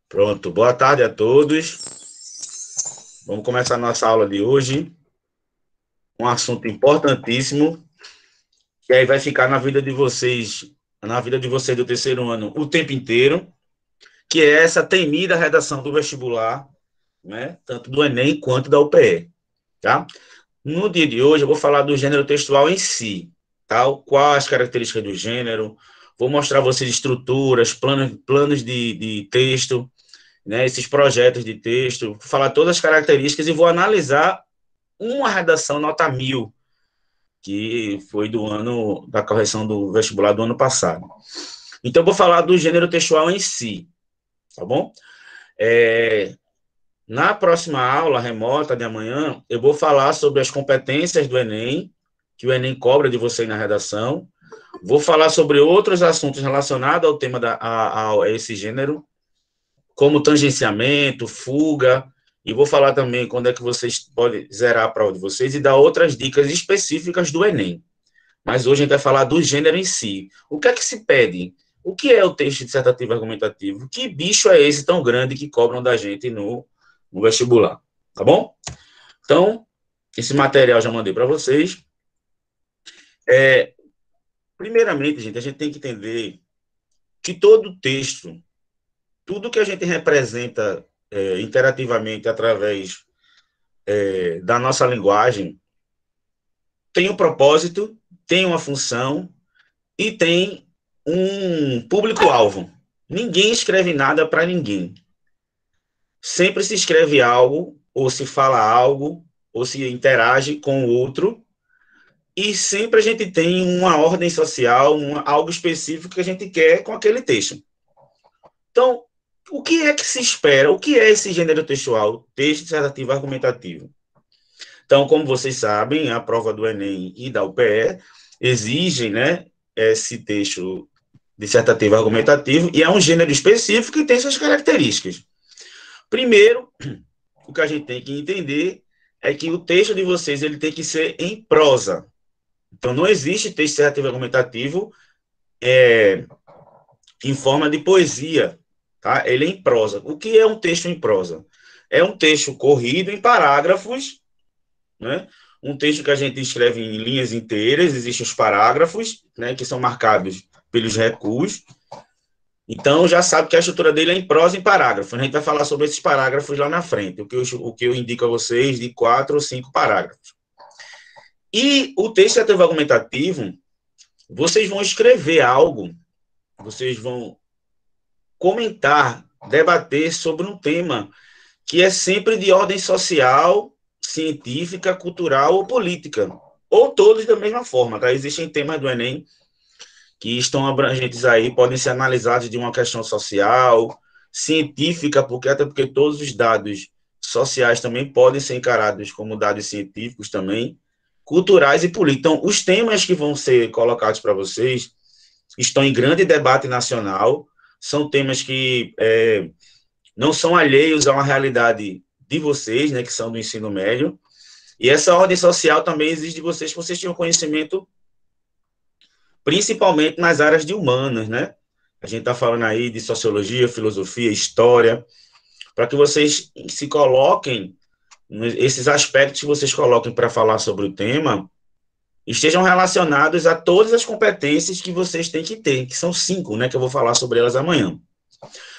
Pronto, boa tarde a todos. Vamos começar a nossa aula de hoje. Um assunto importantíssimo, que aí vai ficar na vida de vocês do terceiro ano, o tempo inteiro, que é essa temida redação do vestibular, né? Tanto do Enem quanto da UPE, tá? No dia de hoje, eu vou falar do gênero textual em si, tá? Quais as características do gênero, vou mostrar a vocês estruturas, planos de texto, né, esses projetos de texto, vou falar todas as características e vou analisar uma redação nota 1000, que foi do ano da correção do vestibular do ano passado. Então, eu vou falar do gênero textual em si, tá bom? Na próxima aula remota de amanhã, eu vou falar sobre as competências do Enem, que o Enem cobra de vocês na redação. Vou falar sobre outros assuntos relacionados ao tema a esse gênero, como tangenciamento, fuga, e vou falar também quando é que vocês podem zerar a prova de vocês e dar outras dicas específicas do Enem. Mas hoje a gente vai falar do gênero em si. O que é que se pede? O que é o texto dissertativo argumentativo? Que bicho é esse tão grande que cobram da gente no vestibular? Tá bom? Então, esse material já mandei para vocês. Primeiramente, gente, a gente tem que entender que todo texto, tudo que a gente representa interativamente através da nossa linguagem, tem um propósito, tem uma função e tem um público-alvo. Ninguém escreve nada para ninguém. Sempre se escreve algo, ou se fala algo, ou se interage com o outro, e sempre a gente tem uma ordem social, algo específico que a gente quer com aquele texto. Então, o que é que se espera? O que é esse gênero textual? Texto dissertativo argumentativo. Então, como vocês sabem, a prova do Enem e da UPE exigem, né, esse texto dissertativo argumentativo, e é um gênero específico e tem suas características. Primeiro, o que a gente tem que entender é que o texto de vocês ele tem que ser em prosa. Então, não existe texto dissertativo argumentativo em forma de poesia, tá? Ele é em prosa. O que é um texto em prosa? É um texto corrido em parágrafos, né? Um texto que a gente escreve em linhas inteiras, existem os parágrafos, né, que são marcados pelos recuos. Então, já sabe que a estrutura dele é em prosa e em parágrafo. A gente vai falar sobre esses parágrafos lá na frente, o que eu indico a vocês de 4 ou 5 parágrafos. E o texto argumentativo, vocês vão escrever algo, vocês vão comentar, debater sobre um tema que é sempre de ordem social, científica, cultural ou política, ou todos da mesma forma, tá? Existem temas do Enem que estão abrangentes aí, podem ser analisados de uma questão social, científica, até porque todos os dados sociais também podem ser encarados como dados científicos também, culturais e políticos. Então, os temas que vão ser colocados para vocês estão em grande debate nacional, são temas que não são alheios a uma realidade de vocês, né, que são do ensino médio, e essa ordem social também exige de vocês que vocês tenham conhecimento principalmente nas áreas de humanas, né? A gente está falando aí de sociologia, filosofia, história, para que vocês se coloquem, esses aspectos que vocês coloquem para falar sobre o tema, estejam relacionados a todas as competências que vocês têm que ter, que são 5, né? Que eu vou falar sobre elas amanhã.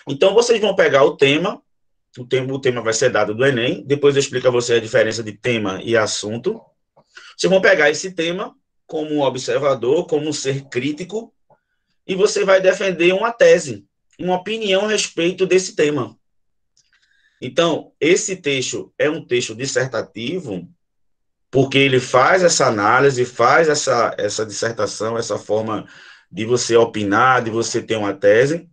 Então, vocês vão pegar o tema vai ser dado do Enem, depois eu explico a você a diferença de tema e assunto. Vocês vão pegar esse tema como um observador, como um ser crítico, e você vai defender uma tese, uma opinião a respeito desse tema. Então, esse texto é um texto dissertativo, porque ele faz essa análise, faz essa dissertação, essa forma de você opinar, de você ter uma tese,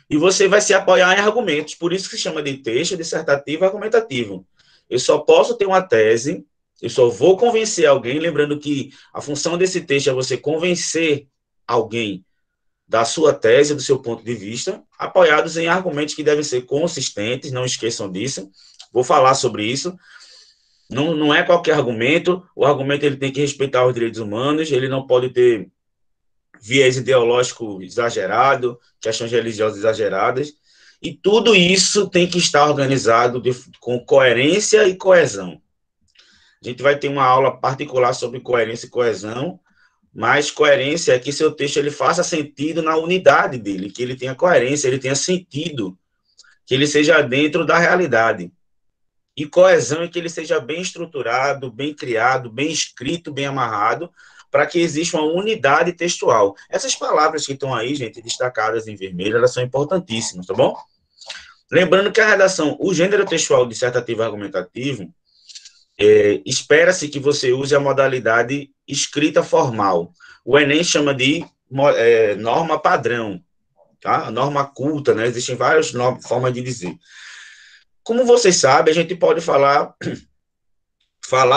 e você vai se apoiar em argumentos. Por isso que se chama de texto dissertativo argumentativo. Eu só posso ter uma tese, eu só vou convencer alguém, lembrando que a função desse texto é você convencer alguém da sua tese, do seu ponto de vista, apoiados em argumentos que devem ser consistentes, não esqueçam disso. Vou falar sobre isso. Não é qualquer argumento, o argumento ele tem que respeitar os direitos humanos, ele não pode ter viés ideológico exagerado, questões religiosas exageradas, E tudo isso tem que estar organizado com coerência e coesão. A gente vai ter uma aula particular sobre coerência e coesão, mas coerência é que seu texto ele faça sentido na unidade dele, que ele tenha coerência, ele tenha sentido, que ele seja dentro da realidade. E coesão é que ele seja bem estruturado, bem criado, bem escrito, bem amarrado, para que exista uma unidade textual. Essas palavras que estão aí, gente, destacadas em vermelho, elas são importantíssimas, tá bom? Lembrando que a redação, o gênero textual dissertativo argumentativo, espera-se que você use a modalidade escrita formal. O Enem chama de norma padrão, tá? Norma culta, né? Existem várias formas de dizer. Como vocês sabem, a gente pode falar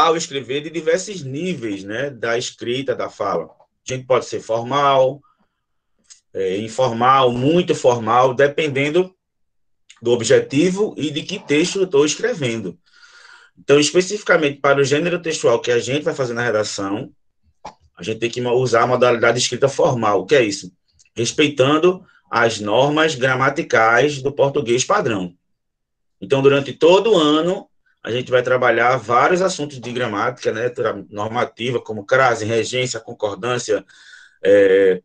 ou escrever de diversos níveis, né? Da escrita, da fala. A gente pode ser formal, informal, muito formal, dependendo do objetivo e de que texto eu estou escrevendo. Então, especificamente para o gênero textual que a gente vai fazer na redação, a gente tem que usar a modalidade escrita formal. O que é isso? Respeitando as normas gramaticais do português padrão. Então, durante todo o ano, a gente vai trabalhar vários assuntos de gramática, né, normativa, como crase, regência, concordância,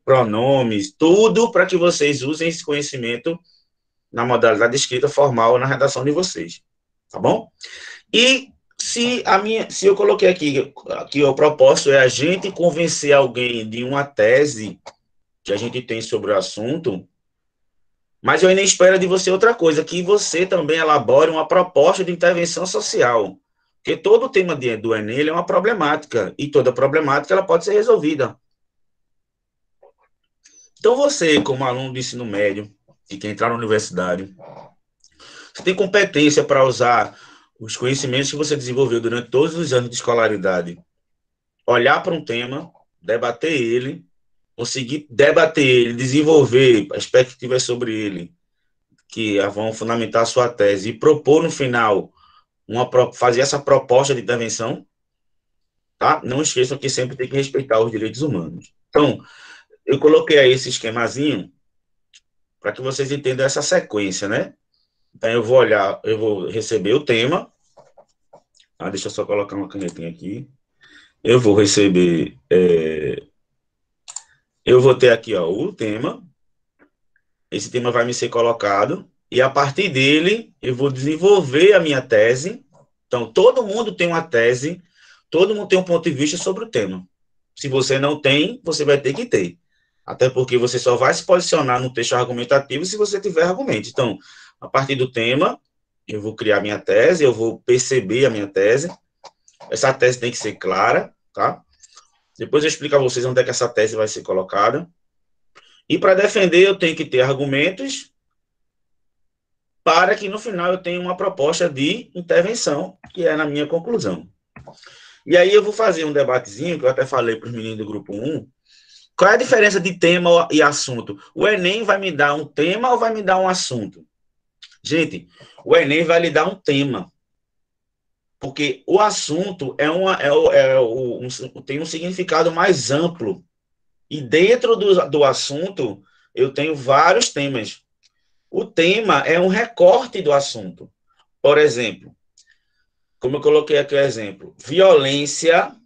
pronomes, tudo para que vocês usem esse conhecimento na modalidade escrita formal na redação de vocês. Tá bom? E se eu coloquei aqui que o propósito é a gente convencer alguém de uma tese que a gente tem sobre o assunto, mas eu ainda espero de você outra coisa, que você também elabore uma proposta de intervenção social, porque todo o tema do Enem é uma problemática, e toda problemática ela pode ser resolvida. Então você, como aluno de ensino médio, que quer entrar na universidade, você tem competência para usar os conhecimentos que você desenvolveu durante todos os anos de escolaridade, olhar para um tema, debater ele, conseguir debater ele, desenvolver perspectivas sobre ele, que vão fundamentar a sua tese, e propor no final, fazer essa proposta de intervenção, tá? Não esqueçam que sempre tem que respeitar os direitos humanos. Então, eu coloquei aí esse esquemazinho para que vocês entendam essa sequência, né? Então, eu vou receber o tema. Deixa eu só colocar uma canetinha aqui. Eu vou receber... eu vou ter aqui, ó, o tema. Esse tema vai me ser colocado. E, a partir dele, eu vou desenvolver a minha tese. Então, todo mundo tem uma tese. Todo mundo tem um ponto de vista sobre o tema. Se você não tem, você vai ter que ter. Até porque você só vai se posicionar no texto argumentativo se você tiver argumento. Então, a partir do tema, eu vou criar minha tese, eu vou perceber a minha tese. Essa tese tem que ser clara, tá? Depois eu explico a vocês onde é que essa tese vai ser colocada. E para defender, eu tenho que ter argumentos para que no final eu tenha uma proposta de intervenção, que é na minha conclusão. E aí eu vou fazer um debatezinho, que eu até falei para os meninos do grupo 1. Qual é a diferença de tema e assunto? O Enem vai me dar um tema ou vai me dar um assunto? Gente, o Enem vai lhe dar um tema. Porque o assunto tem um significado mais amplo. E dentro do assunto, eu tenho vários temas. O tema é um recorte do assunto. Por exemplo, como eu coloquei aqui o exemplo, violência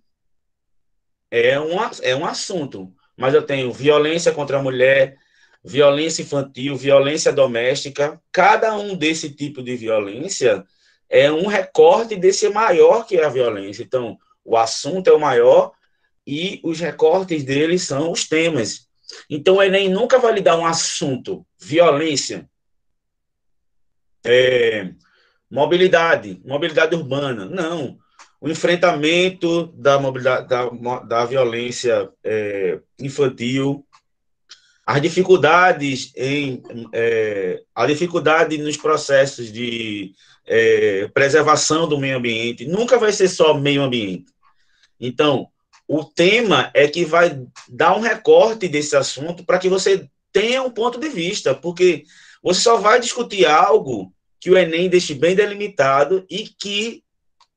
é um assunto. Mas eu tenho violência contra a mulher, violência infantil, violência doméstica. Cada um desse tipo de violência é um recorte desse maior que é a violência. Então, o assunto é o maior e os recortes dele são os temas. Então, o Enem nunca vai lhe dar um assunto, violência, mobilidade urbana. Não. O enfrentamento da mobilidade, da violência infantil, as dificuldades a dificuldade nos processos de preservação do meio ambiente, nunca vai ser só meio ambiente. Então, o tema é que vai dar um recorte desse assunto para que você tenha um ponto de vista, porque você só vai discutir algo que o Enem deixe bem delimitado e que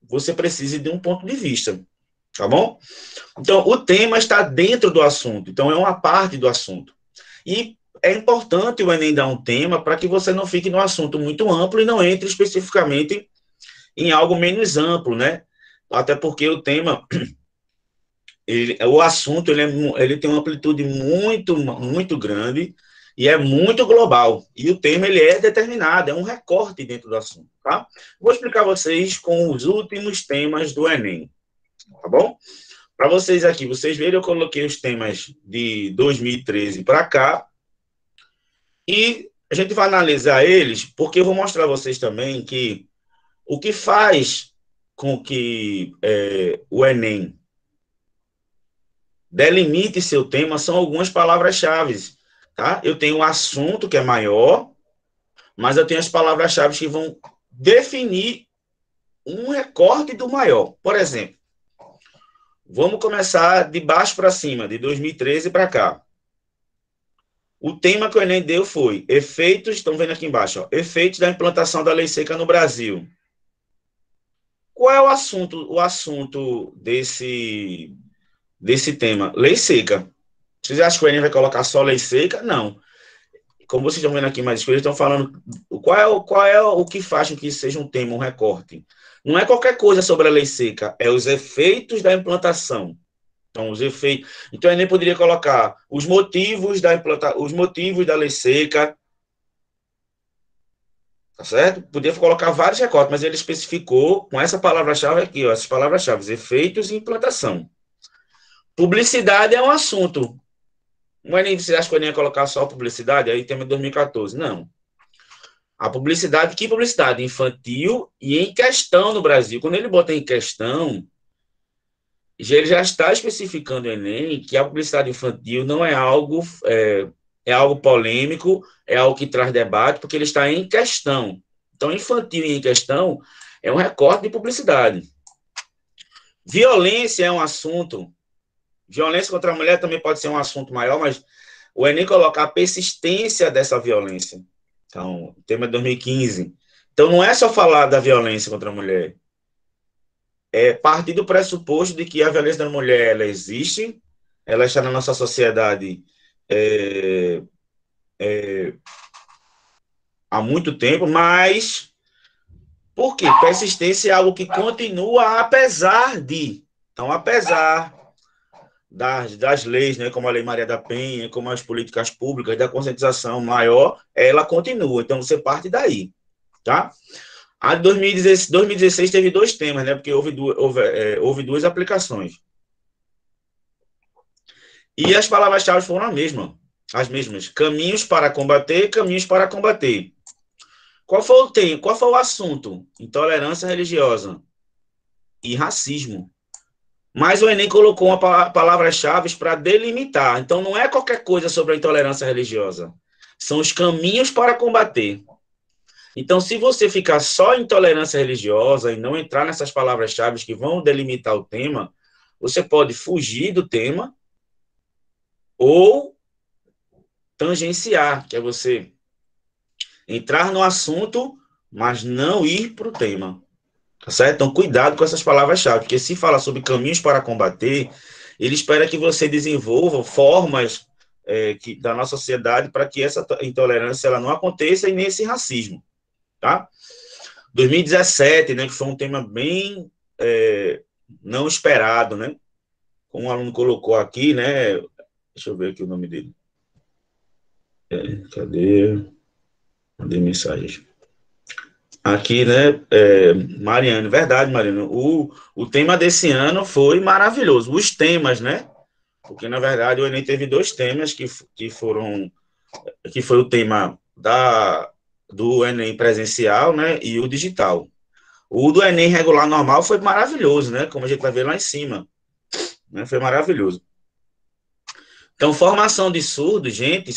você precise de um ponto de vista, tá bom? Então, o tema está dentro do assunto, então é uma parte do assunto. E é importante o Enem dar um tema para que você não fique num assunto muito amplo e não entre especificamente em algo menos amplo, né? Até porque o tema, o assunto, ele tem uma amplitude muito grande e é muito global. E o tema, ele é determinado, é um recorte dentro do assunto, tá? Vou explicar a vocês com os últimos temas do Enem, tá bom? Para vocês aqui, vocês verem, eu coloquei os temas de 2013 para cá e a gente vai analisar eles, porque eu vou mostrar a vocês também que o que faz com que o Enem delimite seu tema são algumas palavras-chave, tá? Eu tenho um assunto que é maior, mas eu tenho as palavras-chave que vão definir um recorte do maior. Por exemplo, vamos começar de baixo para cima, de 2013 para cá. O tema que o Enem deu foi efeitos, estão vendo aqui embaixo, ó, efeitos da implantação da lei seca no Brasil. Qual é o assunto desse tema? Lei seca. Vocês acham que o Enem vai colocar só lei seca? Não. Como vocês estão vendo aqui mais escuro, eles estão falando qual é o que faz com que isso seja um tema, um recorte. Não é qualquer coisa sobre a lei seca, é os efeitos da implantação. Então, os efeitos. Então, o Enem poderia colocar os motivos da lei seca, tá certo? Podia colocar vários recortes, mas ele especificou com essa palavra-chave aqui, ó, essas palavras-chave, efeitos e implantação. Publicidade é um assunto. O Enem, você acha que o Enem ia colocar só publicidade? Aí tema de 2014. Não. A publicidade, que publicidade? Infantil e em questão no Brasil. Quando ele bota em questão, ele já está especificando o Enem que a publicidade infantil não é algo, é algo polêmico, é algo que traz debate, porque ele está em questão. Então, infantil e em questão é um recorte de publicidade. Violência é um assunto. Violência contra a mulher também pode ser um assunto maior, mas o Enem coloca a persistência dessa violência. Então, o tema é 2015. Então, não é só falar da violência contra a mulher. É partir do pressuposto de que a violência da mulher, ela existe, ela está na nossa sociedade há muito tempo, mas por quê? Persistência é algo que continua apesar de. Então, apesar das leis, né, como a Lei Maria da Penha, como as políticas públicas, da conscientização maior, ela continua. Então, você parte daí, tá? A 2016 teve dois temas, né, porque houve duas aplicações. E as palavras-chave foram as mesmas. Caminhos para combater, caminhos para combater. Qual foi o tema? Qual foi o assunto? Intolerância religiosa e racismo. Mas o Enem colocou uma palavra-chave para delimitar. Então, não é qualquer coisa sobre a intolerância religiosa. São os caminhos para combater. Então, se você ficar só em intolerância religiosa e não entrar nessas palavras-chave que vão delimitar o tema, você pode fugir do tema ou tangenciar, que é você entrar no assunto, mas não ir para o tema. Tá certo? Então, cuidado com essas palavras-chave, porque se fala sobre caminhos para combater, ele espera que você desenvolva formas da nossa sociedade para que essa intolerância ela não aconteça e nem esse racismo. Tá? 2017, né, que foi um tema bem não esperado, né? Como o aluno colocou aqui, né? Deixa eu ver aqui o nome dele. Cadê mensagens? Aqui, né, Mariano, verdade, Mariano, o tema desse ano foi maravilhoso, os temas, né, porque, na verdade, o Enem teve dois temas que foi o tema do Enem presencial, né, e o digital. O do Enem regular normal foi maravilhoso, né, como a gente vai ver lá em cima, né, foi maravilhoso. Então, formação de surdos, gente,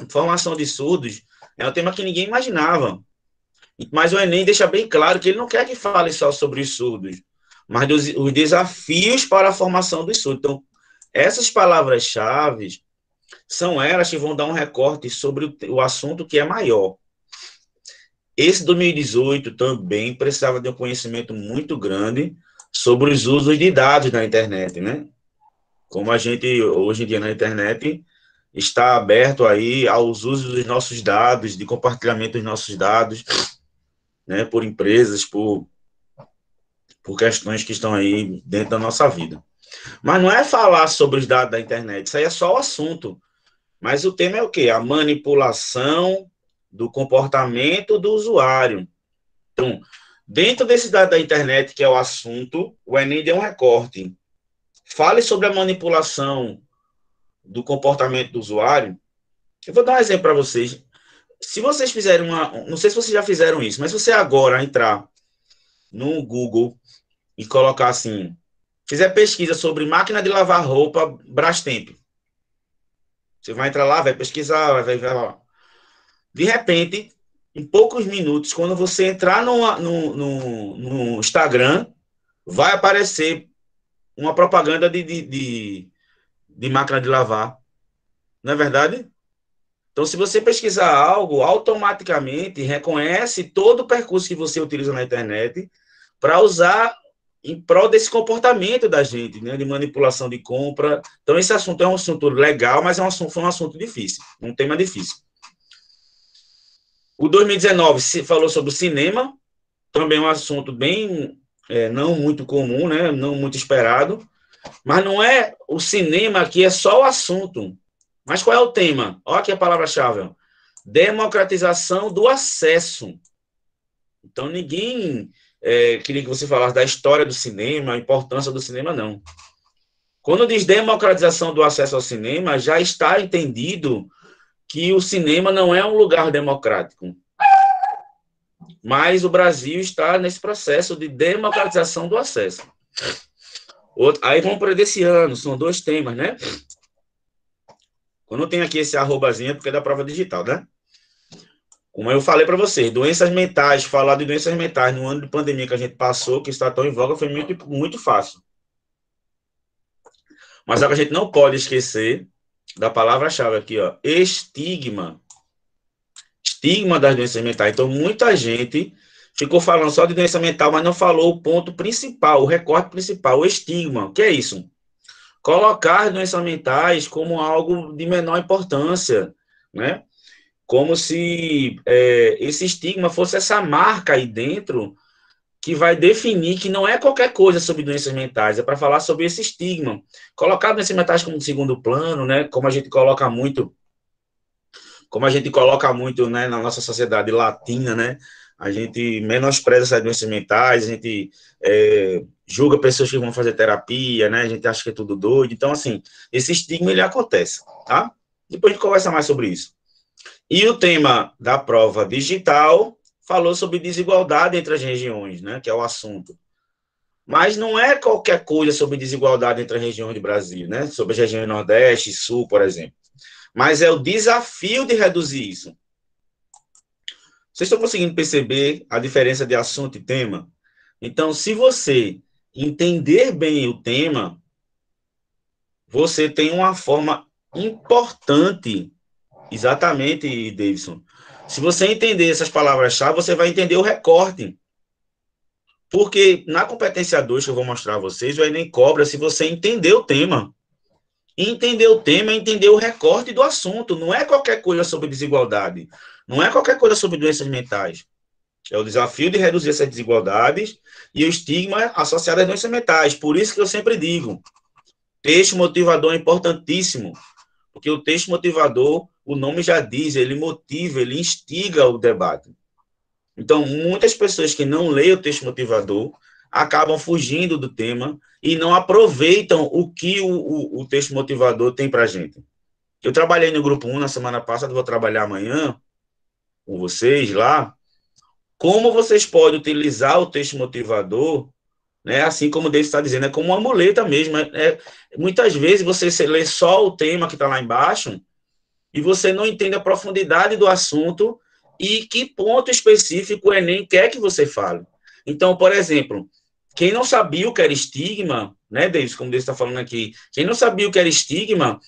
formação de surdos é um tema que ninguém imaginava. Mas o Enem deixa bem claro que ele não quer que fale só sobre os surdos, mas os desafios para a formação dos surdos. Então, essas palavras-chave são elas que vão dar um recorte sobre o assunto que é maior. Esse 2018 também precisava de um conhecimento muito grande sobre os usos de dados na internet, né? Como a gente, hoje em dia, na internet, está aberto aí aos usos dos nossos dados, de compartilhamento dos nossos dados, né, por empresas, por questões que estão aí dentro da nossa vida. Mas não é falar sobre os dados da internet, isso aí é só o assunto. Mas o tema é o quê? A manipulação do comportamento do usuário. Então, dentro desse dado da internet, que é o assunto, o Enem deu um recorte. Fale sobre a manipulação do comportamento do usuário. Eu vou dar um exemplo para vocês. Se vocês fizerem uma. Não sei se vocês já fizeram isso, mas se você agora entrar no Google e colocar assim, fizer pesquisa sobre máquina de lavar roupa Brastemp, você vai entrar lá, vai pesquisar, vai lá. De repente, em poucos minutos, quando você entrar no Instagram, vai aparecer uma propaganda de máquina de lavar. Não é verdade? Então, se você pesquisar algo, automaticamente reconhece todo o percurso que você utiliza na internet para usar em prol desse comportamento da gente, né, de manipulação de compra. Então, esse assunto é um assunto legal, mas foi um assunto difícil, um tema difícil. O 2019 se falou sobre o cinema, também é um assunto bem não muito comum, né, não muito esperado, mas não é o cinema que é só o assunto. Mas qual é o tema? Olha aqui a palavra-chave. Democratização do acesso. Então, ninguém queria que você falasse da história do cinema, a importância do cinema, não. Quando diz democratização do acesso ao cinema, já está entendido que o cinema não é um lugar democrático. Mas o Brasil está nesse processo de democratização do acesso. Aí vamos para desse ano, são 2 temas, né? Quando eu tenho aqui esse arrobazinho, é porque é da prova digital, né? Como eu falei para vocês, doenças mentais, falar de doenças mentais no ano de pandemia que a gente passou, que está tão em voga, foi muito, muito fácil. Mas a gente não pode esquecer da palavra-chave aqui, ó, estigma. Estigma das doenças mentais. Então, muita gente ficou falando só de doença mental, mas não falou o ponto principal, o recorte principal, o estigma. O que é isso? Colocar as doenças mentais como algo de menor importância, né? Como se esse estigma fosse essa marca aí dentro que vai definir que não é qualquer coisa sobre doenças mentais, é para falar sobre esse estigma. Colocar doenças mentais como segundo plano, né? Como a gente coloca muito, né, na nossa sociedade latina, né? A gente menospreza essas doenças mentais, a gente julga pessoas que vão fazer terapia, né? A gente acha que é tudo doido. Então, assim, esse estigma, ele acontece, tá? Depois a gente conversa mais sobre isso. E o tema da prova digital falou sobre desigualdade entre as regiões, né? Que é o assunto. Mas não é qualquer coisa sobre desigualdade entre as regiões do Brasil, né? Sobre as regiões Nordeste e Sul, por exemplo. Mas é o desafio de reduzir isso. Vocês estão conseguindo perceber a diferença de assunto e tema? Então, se você entender bem o tema, você tem uma forma importante, exatamente, Davidson. Se você entender essas palavras-chave, você vai entender o recorte. Porque na competência 2 que eu vou mostrar a vocês, o Enem cobra se você entender o tema. Entender o tema é entender o recorte do assunto. Não é qualquer coisa sobre desigualdade. Não é qualquer coisa sobre doenças mentais. É o desafio de reduzir essas desigualdades e o estigma associado às doenças mentais. Por isso que eu sempre digo, texto motivador é importantíssimo. Porque o texto motivador, o nome já diz, ele motiva, ele instiga o debate. Então, muitas pessoas que não leem o texto motivador acabam fugindo do tema e não aproveitam o que o texto motivador tem para a gente. Eu trabalhei no Grupo 1 na semana passada, vou trabalhar amanhã com vocês lá. Como vocês podem utilizar o texto motivador, né, assim como o David está dizendo, é como uma muleta mesmo. Muitas vezes você lê só o tema que está lá embaixo e você não entende a profundidade do assunto e que ponto específico o Enem quer que você fale. Então, por exemplo, quem não sabia o que era estigma, né, Davis, como Deus está falando aqui, quem não sabia o que era estigma,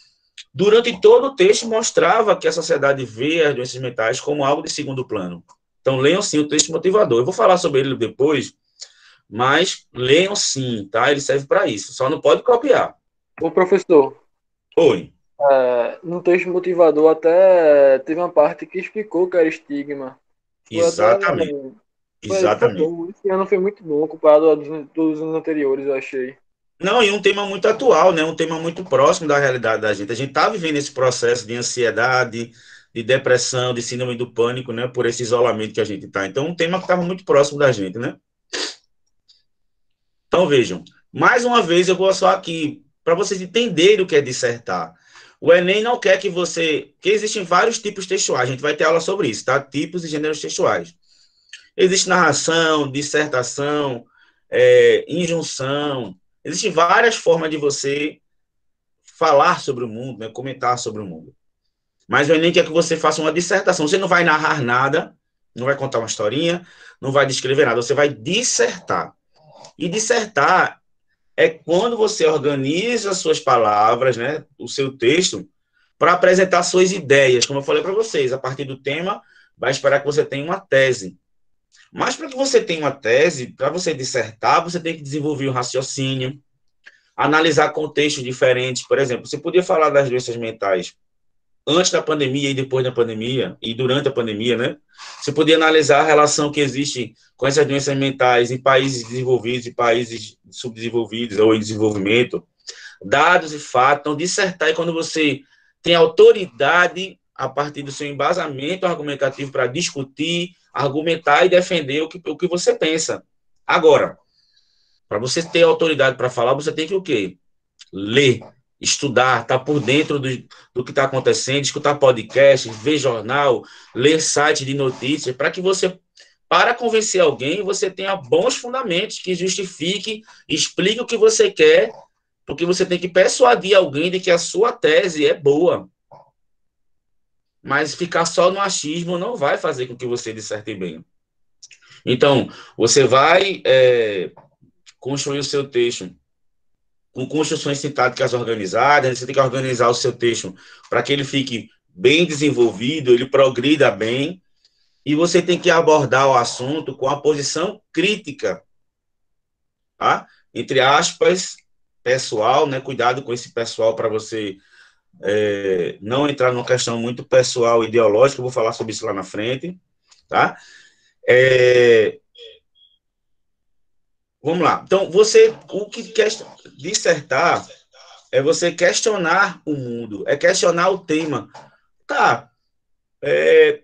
durante todo o texto mostrava que a sociedade vê as doenças mentais como algo de segundo plano. Então, leiam sim o texto motivador. Eu vou falar sobre ele depois, mas leiam sim, tá? Ele serve para isso. Só não pode copiar. Ô, professor, Oi. No texto motivador até teve uma parte que explicou que era estigma. Foi até. Exatamente, Foi exatamente. bom. Esse ano foi muito bom comparado dos anos anteriores, eu achei. Não, e um tema muito atual, né? Um tema muito próximo da realidade da gente. A gente está vivendo esse processo de ansiedade, de depressão, de síndrome do pânico, né? Por esse isolamento que a gente está. Então, um tema que estava muito próximo da gente, né? Então, vejam, mais uma vez eu vou só aqui, para vocês entenderem o que é dissertar. O Enem não quer que você. Que existem vários tipos textuais, a gente vai ter aula sobre isso, tá? Tipos e gêneros textuais. Existe narração, dissertação, injunção. Existem várias formas de você falar sobre o mundo, né? Comentar sobre o mundo. Mas o Enem quer que você faça uma dissertação. Você não vai narrar nada, não vai contar uma historinha, não vai descrever nada, você vai dissertar. E dissertar é quando você organiza suas palavras, né, o seu texto, para apresentar suas ideias, como eu falei para vocês, a partir do tema, vai esperar que você tenha uma tese. Mas para que você tenha uma tese, para você dissertar, você tem que desenvolver o raciocínio, analisar contextos diferentes. Por exemplo, você podia falar das doenças mentais antes da pandemia e depois da pandemia, e durante a pandemia, né? Você podia analisar a relação que existe com essas doenças mentais em países desenvolvidos e países subdesenvolvidos ou em desenvolvimento, dados e fatos. Então, dissertar é quando você tem autoridade a partir do seu embasamento argumentativo para discutir, argumentar e defender o que você pensa. Agora, para você ter autoridade para falar, você tem que o quê? Ler, estudar, estar por dentro do que está acontecendo, escutar podcast, ver jornal, ler site de notícias, para que você, para convencer alguém, você tenha bons fundamentos que justifique, explique o que você quer, porque você tem que persuadir alguém de que a sua tese é boa. Mas ficar só no achismo não vai fazer com que você disserte bem. Então, você vai construir o seu texto com construções sintáticas organizadas, você tem que organizar o seu texto para que ele fique bem desenvolvido, ele progrida bem, e você tem que abordar o assunto com a posição crítica, tá? Entre aspas, pessoal, né? Cuidado com esse pessoal para você não entrar numa questão muito pessoal, ideológica, eu vou falar sobre isso lá na frente, tá? É, vamos lá. Então, o que quer dissertar é você questionar o mundo, é questionar o tema. Tá, é,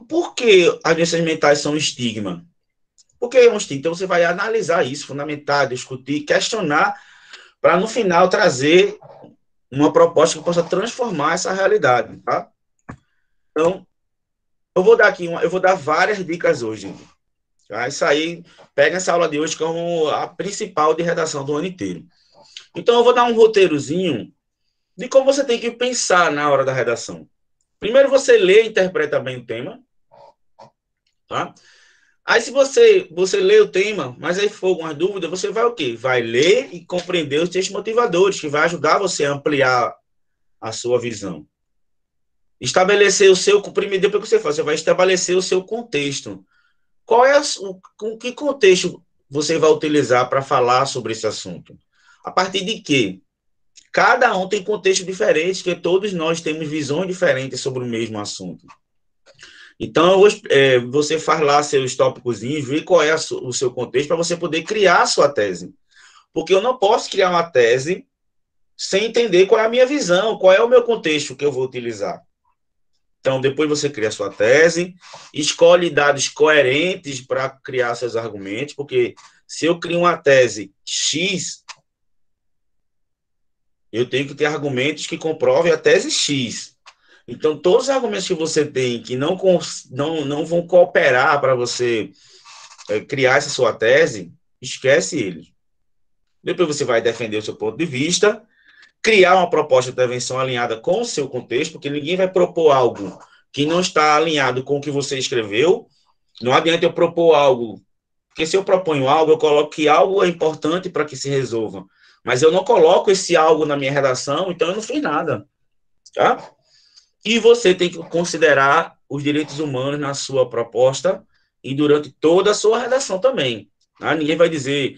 por que as doenças mentais são um estigma? Por que é um estigma? Então você vai analisar isso, fundamentar, discutir, questionar, para no final trazer uma proposta que possa transformar essa realidade, tá? Então, eu vou dar várias dicas hoje. Tá? Isso aí, pega essa aula de hoje como a principal de redação do ano inteiro. Então, eu vou dar um roteirozinho de como você tem que pensar na hora da redação. Primeiro, você lê e interpreta bem o tema, tá? Aí, se você lê o tema, mas aí for alguma dúvida, você vai o quê? Vai ler e compreender os textos motivadores, que vai ajudar você a ampliar a sua visão. Estabelecer o seu, primeiro, depois que você faz, você vai estabelecer o seu contexto. Qual é com que contexto você vai utilizar para falar sobre esse assunto? A partir de quê? Cada um tem contexto diferente, que todos nós temos visões diferentes sobre o mesmo assunto. Então, você faz lá seus tópicos, vê qual é o seu contexto para você poder criar a sua tese. Porque eu não posso criar uma tese sem entender qual é a minha visão, qual é o meu contexto que eu vou utilizar. Então, depois você cria a sua tese, escolhe dados coerentes para criar seus argumentos, porque se eu crio uma tese X, eu tenho que ter argumentos que comprovem a tese X. Então, todos os argumentos que você tem que não vão cooperar para você criar essa sua tese, esquece eles. Depois você vai defender o seu ponto de vista, criar uma proposta de intervenção alinhada com o seu contexto, porque ninguém vai propor algo que não está alinhado com o que você escreveu. Não adianta eu propor algo, porque se eu proponho algo, eu coloco que algo é importante para que se resolva, mas eu não coloco esse algo na minha redação, então eu não fiz nada, tá? E você tem que considerar os direitos humanos na sua proposta e durante toda a sua redação também. Ninguém vai dizer,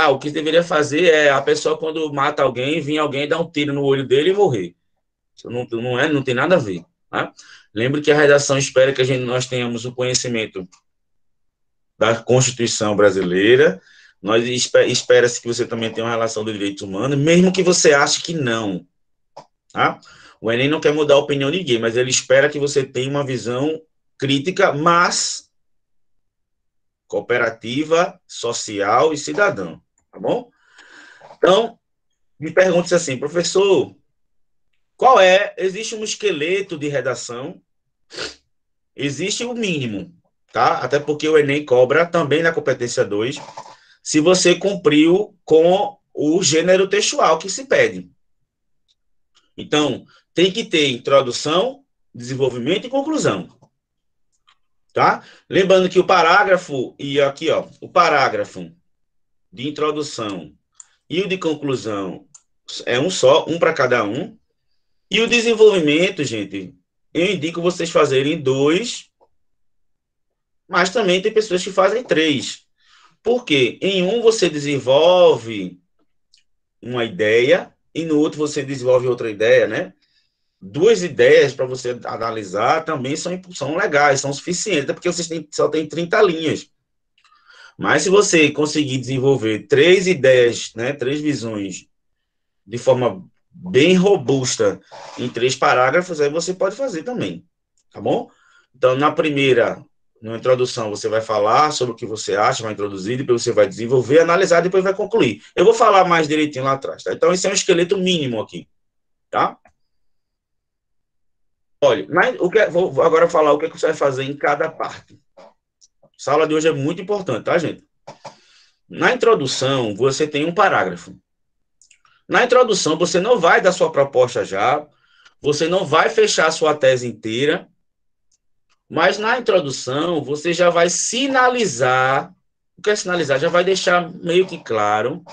o que deveria fazer é a pessoa, quando mata alguém, vir alguém dar um tiro no olho dele e morrer. Isso não tem nada a ver. Tá? Lembre que a redação espera que nós tenhamos o conhecimento da Constituição brasileira, espera-se que você também tenha uma relação de direitos humanos, mesmo que você ache que não. Tá? O Enem não quer mudar a opinião de ninguém, mas ele espera que você tenha uma visão crítica, mas cooperativa, social e cidadã. Tá bom? Então, me pergunte assim, professor, existe um esqueleto de redação, existe o mínimo, tá? Até porque o Enem cobra também na competência 2, se você cumpriu com o gênero textual que se pede. Então, tem que ter introdução, desenvolvimento e conclusão. Tá? Lembrando que o parágrafo, e aqui, ó, o parágrafo de introdução e o de conclusão é um só, um para cada um. E o desenvolvimento, gente, eu indico vocês fazerem 2, mas também tem pessoas que fazem 3. Porque em um você desenvolve uma ideia e no outro você desenvolve outra ideia, né? 2 ideias para você analisar também são legais, são suficientes, até porque vocês só tem 30 linhas. Mas se você conseguir desenvolver 3 ideias, né, 3 visões de forma bem robusta em 3 parágrafos, aí você pode fazer também, tá bom? Então, na introdução, você vai falar sobre o que você acha, vai introduzir, depois você vai desenvolver, analisar, depois vai concluir. Eu vou falar mais direitinho lá atrás, tá? Então, esse é um esqueleto mínimo aqui, tá? Olha, vou agora falar o que você vai fazer em cada parte. A aula de hoje é muito importante, tá, gente? Na introdução, você tem um parágrafo. Na introdução, você não vai dar sua proposta já, você não vai fechar a sua tese inteira, mas na introdução, você já vai sinalizar, o que é sinalizar? Já vai deixar meio que claro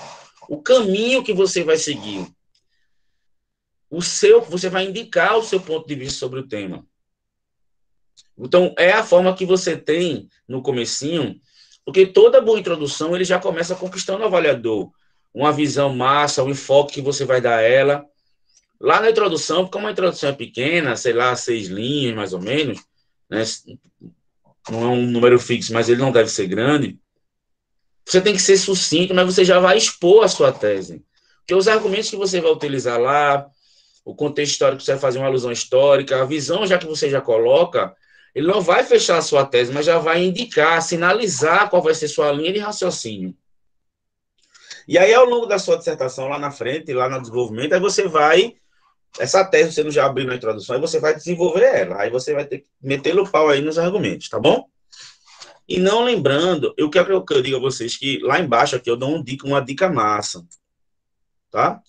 o caminho que você vai seguir. Você vai indicar o seu ponto de vista sobre o tema. Então, é a forma que você tem no comecinho, porque toda boa introdução, ele já começa conquistando o avaliador. Uma visão massa, o enfoque que você vai dar a ela. Lá na introdução, como a introdução é pequena, sei lá, 6 linhas, mais ou menos, né? Não é um número fixo, mas ele não deve ser grande, você tem que ser sucinto, mas você já vai expor a sua tese. Porque os argumentos que você vai utilizar lá, o contexto histórico, você vai fazer uma alusão histórica, a visão já que você já coloca, ele não vai fechar a sua tese, mas já vai indicar, sinalizar qual vai ser sua linha de raciocínio. E aí, ao longo da sua dissertação, lá na frente, lá no desenvolvimento, aí você vai, essa tese você não já abriu na introdução, aí você vai desenvolver ela, aí você vai ter que meter o pau aí nos argumentos, tá bom? E não lembrando, eu quero que eu diga a vocês que lá embaixo aqui eu dou uma dica massa, tá?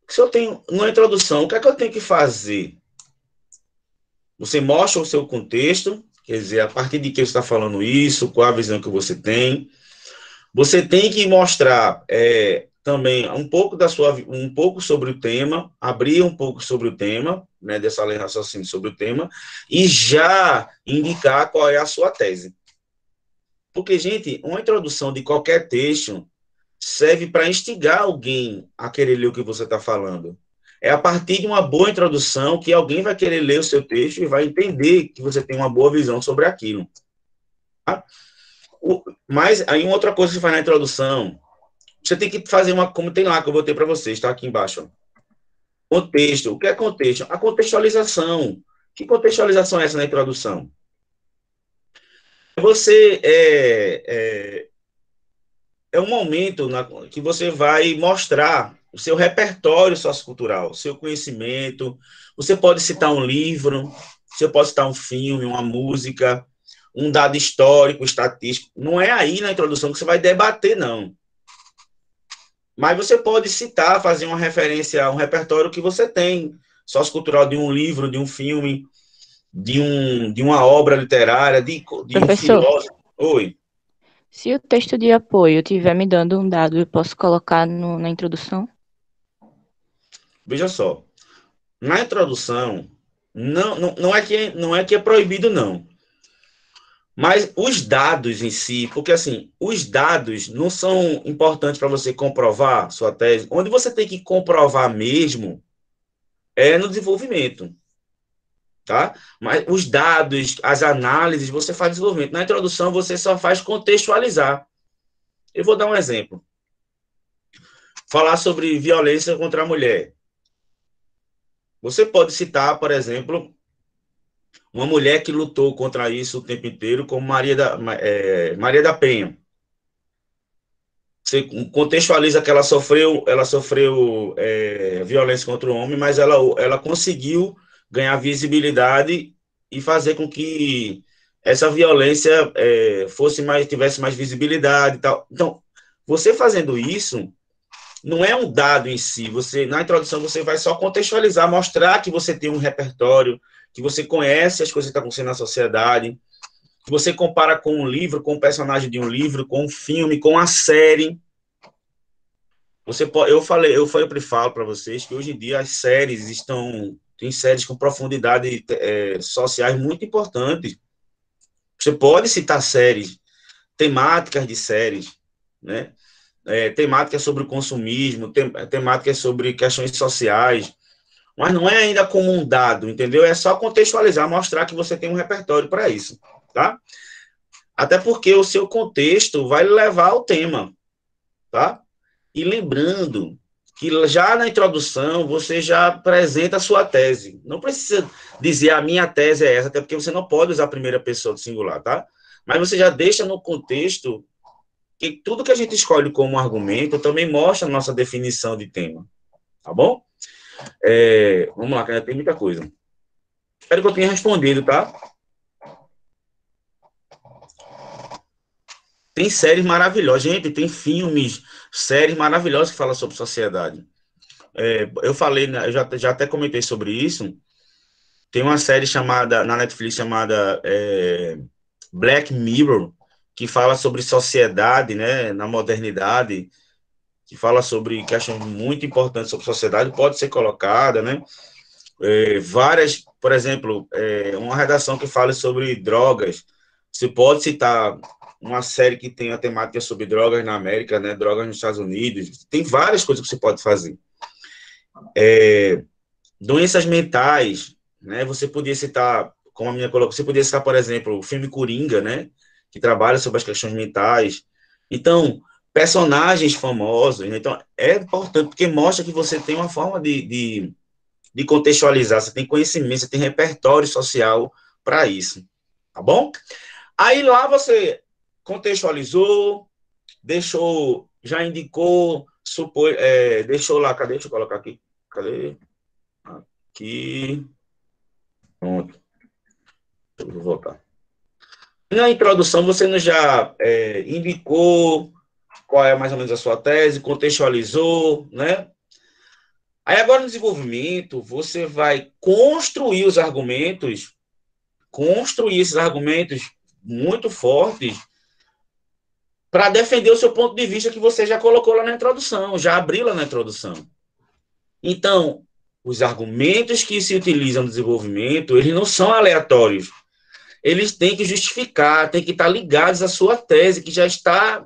Se eu tenho, na introdução, o que é que eu tenho que fazer? Você mostra o seu contexto, quer dizer, a partir de que você está falando isso, qual a visão que você tem. Você tem que mostrar também um pouco sobre o tema, abrir um pouco sobre o tema, né, dessa linha de raciocínio sobre o tema, e já indicar qual é a sua tese. Porque, gente, uma introdução de qualquer texto serve para instigar alguém a querer ler o que você está falando. É a partir de uma boa introdução que alguém vai querer ler o seu texto e vai entender que você tem uma boa visão sobre aquilo. Tá? Mas aí uma outra coisa que você faz na introdução, você tem que fazer como tem lá que eu botei para vocês, está aqui embaixo. Contexto. O que é contexto? A contextualização. Que contextualização é essa na introdução? Você é um momento que você vai mostrar o seu repertório sociocultural, o seu conhecimento. Você pode citar um livro, você pode citar um filme, uma música, um dado histórico, estatístico. Não é aí na introdução que você vai debater, não. Mas você pode citar, fazer uma referência a um repertório que você tem, sociocultural, de um livro, de um filme, de uma obra literária, de um Professor, filósofo. Oi. se o texto de apoio estiver me dando um dado, eu posso colocar na introdução? Veja só. Na introdução, não é que é proibido, não. Mas os dados em si, porque assim, os dados não são importantes para você comprovar sua tese. Onde você tem que comprovar mesmo é no desenvolvimento, tá? Mas os dados, as análises, você faz desenvolvimento. Na introdução, você só faz contextualizar. Eu vou dar um exemplo. Falar sobre violência contra a mulher. Você pode citar, por exemplo, uma mulher que lutou contra isso o tempo inteiro, como Maria da Penha. Você contextualiza que ela sofreu violência contra o homem, mas ela conseguiu ganhar visibilidade e fazer com que essa violência tivesse mais visibilidade e tal. Então, você fazendo isso, não é um dado em si. Na introdução, você vai só contextualizar, mostrar que você tem um repertório, que você conhece as coisas que estão acontecendo na sociedade, que você compara com um livro, com um personagem de um livro, com um filme, com a série. Eu sempre falo para vocês que hoje em dia as séries tem séries com profundidade sociais muito importantes. Você pode citar séries, temáticas de séries, né? Temáticas sobre o consumismo, temáticas sobre questões sociais, mas não é ainda como um dado, entendeu? É só contextualizar, mostrar que você tem um repertório para isso, tá? Até porque o seu contexto vai levar ao tema, tá? E lembrando que já na introdução você já apresenta a sua tese. Não precisa dizer a minha tese é essa, até porque você não pode usar a primeira pessoa do singular, tá? Mas você já deixa no contexto que tudo que a gente escolhe como argumento também mostra a nossa definição de tema, tá bom? Vamos lá, que ainda tem muita coisa. Espero que eu tenha respondido, tá? Tem séries maravilhosas, gente, tem filmes, séries maravilhosas que falam sobre sociedade. Eu falei, eu já até comentei sobre isso. Tem uma série na Netflix chamada Black Mirror, que fala sobre sociedade, né, na modernidade, que fala sobre questões muito importantes sobre sociedade, pode ser colocada, né? Várias, por exemplo, uma redação que fala sobre drogas. Você pode citar uma série que tem a temática sobre drogas na América, né? Drogas nos Estados Unidos. Tem várias coisas que você pode fazer. Doenças mentais, né? Você podia citar, como a minha colocou, você podia citar, por exemplo, o filme Coringa, né? Que trabalha sobre as questões mentais. Então, personagens famosos. Né? Então, é importante porque mostra que você tem uma forma de contextualizar, você tem conhecimento, você tem repertório social para isso, tá bom? Aí lá você contextualizou, já indicou, deixou lá, cadê? Deixa eu colocar aqui, cadê? Aqui, pronto, eu vou voltar. Na introdução você já indicou qual é mais ou menos a sua tese, contextualizou, né? Aí agora no desenvolvimento, você vai construir esses argumentos muito fortes para defender o seu ponto de vista que você já colocou lá na introdução, já abriu lá na introdução. Então, os argumentos que se utilizam no desenvolvimento, eles não são aleatórios. Eles têm que justificar, têm que estar ligados à sua tese, que já está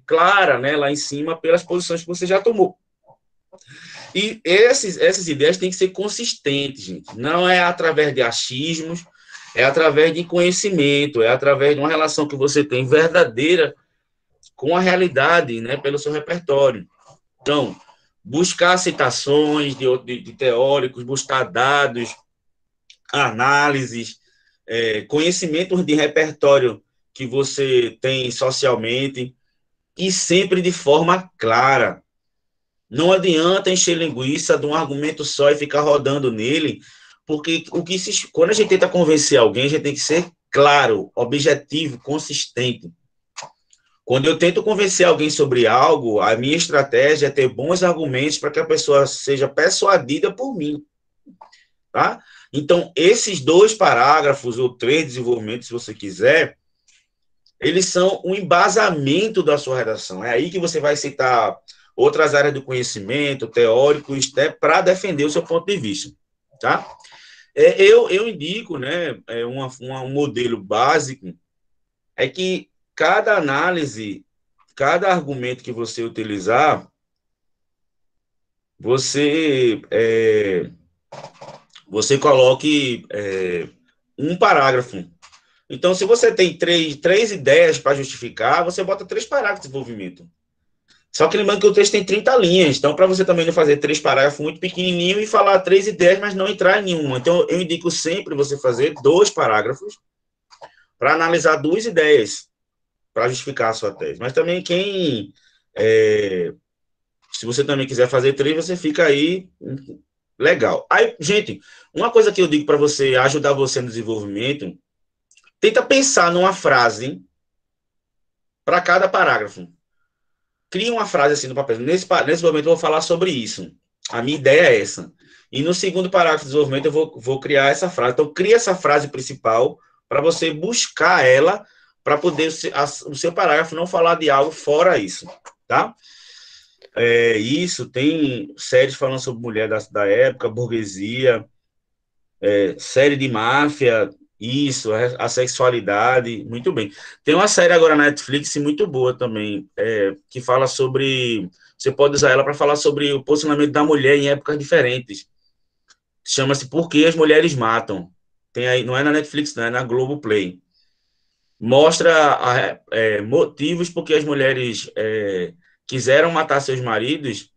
clara, né, lá em cima, pelas posições que você já tomou. E essas ideias têm que ser consistentes, gente. Não é através de achismos, é através de conhecimento, é através de uma relação que você tem verdadeira com a realidade, né, pelo seu repertório. Então, buscar citações de teóricos, buscar dados, análises, conhecimentos de repertório que você tem socialmente e sempre de forma clara. Não adianta encher linguiça de um argumento só e ficar rodando nele, porque quando a gente tenta convencer alguém, a gente tem que ser claro, objetivo, consistente. Quando eu tento convencer alguém sobre algo, a minha estratégia é ter bons argumentos para que a pessoa seja persuadida por mim. Tá? Então, esses 2 parágrafos, ou 3 desenvolvimentos, se você quiser, eles são um embasamento da sua redação. É aí que você vai citar outras áreas do conhecimento, teóricos, para defender o seu ponto de vista. Tá? Eu indico, né, um modelo básico é que cada análise, cada argumento que você utilizar, você coloque um parágrafo. Então, se você tem três ideias para justificar, você bota 3 parágrafos de desenvolvimento. Só que lembrando que o texto tem 30 linhas, então para você também não fazer 3 parágrafos muito pequenininho e falar 3 ideias, mas não entrar em nenhuma. Então, eu indico sempre você fazer 2 parágrafos para analisar 2 ideias para justificar a sua tese. Mas também se você também quiser fazer 3, você fica aí legal. Aí, gente, uma coisa que eu digo para você ajudar você no desenvolvimento, tenta pensar numa frase para cada parágrafo. Cria uma frase assim no papel. Nesse momento eu vou falar sobre isso. A minha ideia é essa. E no segundo parágrafo de desenvolvimento eu vou criar essa frase. Então, cria essa frase principal para você buscar ela para poder o seu parágrafo não falar de algo fora isso, tá? Isso, tem séries falando sobre mulher da época, burguesia, série de máfia, isso, a sexualidade, muito bem. Tem uma série agora na Netflix muito boa também, que fala sobre... Você pode usar ela para falar sobre o posicionamento da mulher em épocas diferentes. Chama-se Por que as Mulheres Matam. Tem aí, não é na Netflix, não, é na Globoplay. Mostra motivos por que as mulheres quiseram matar seus maridos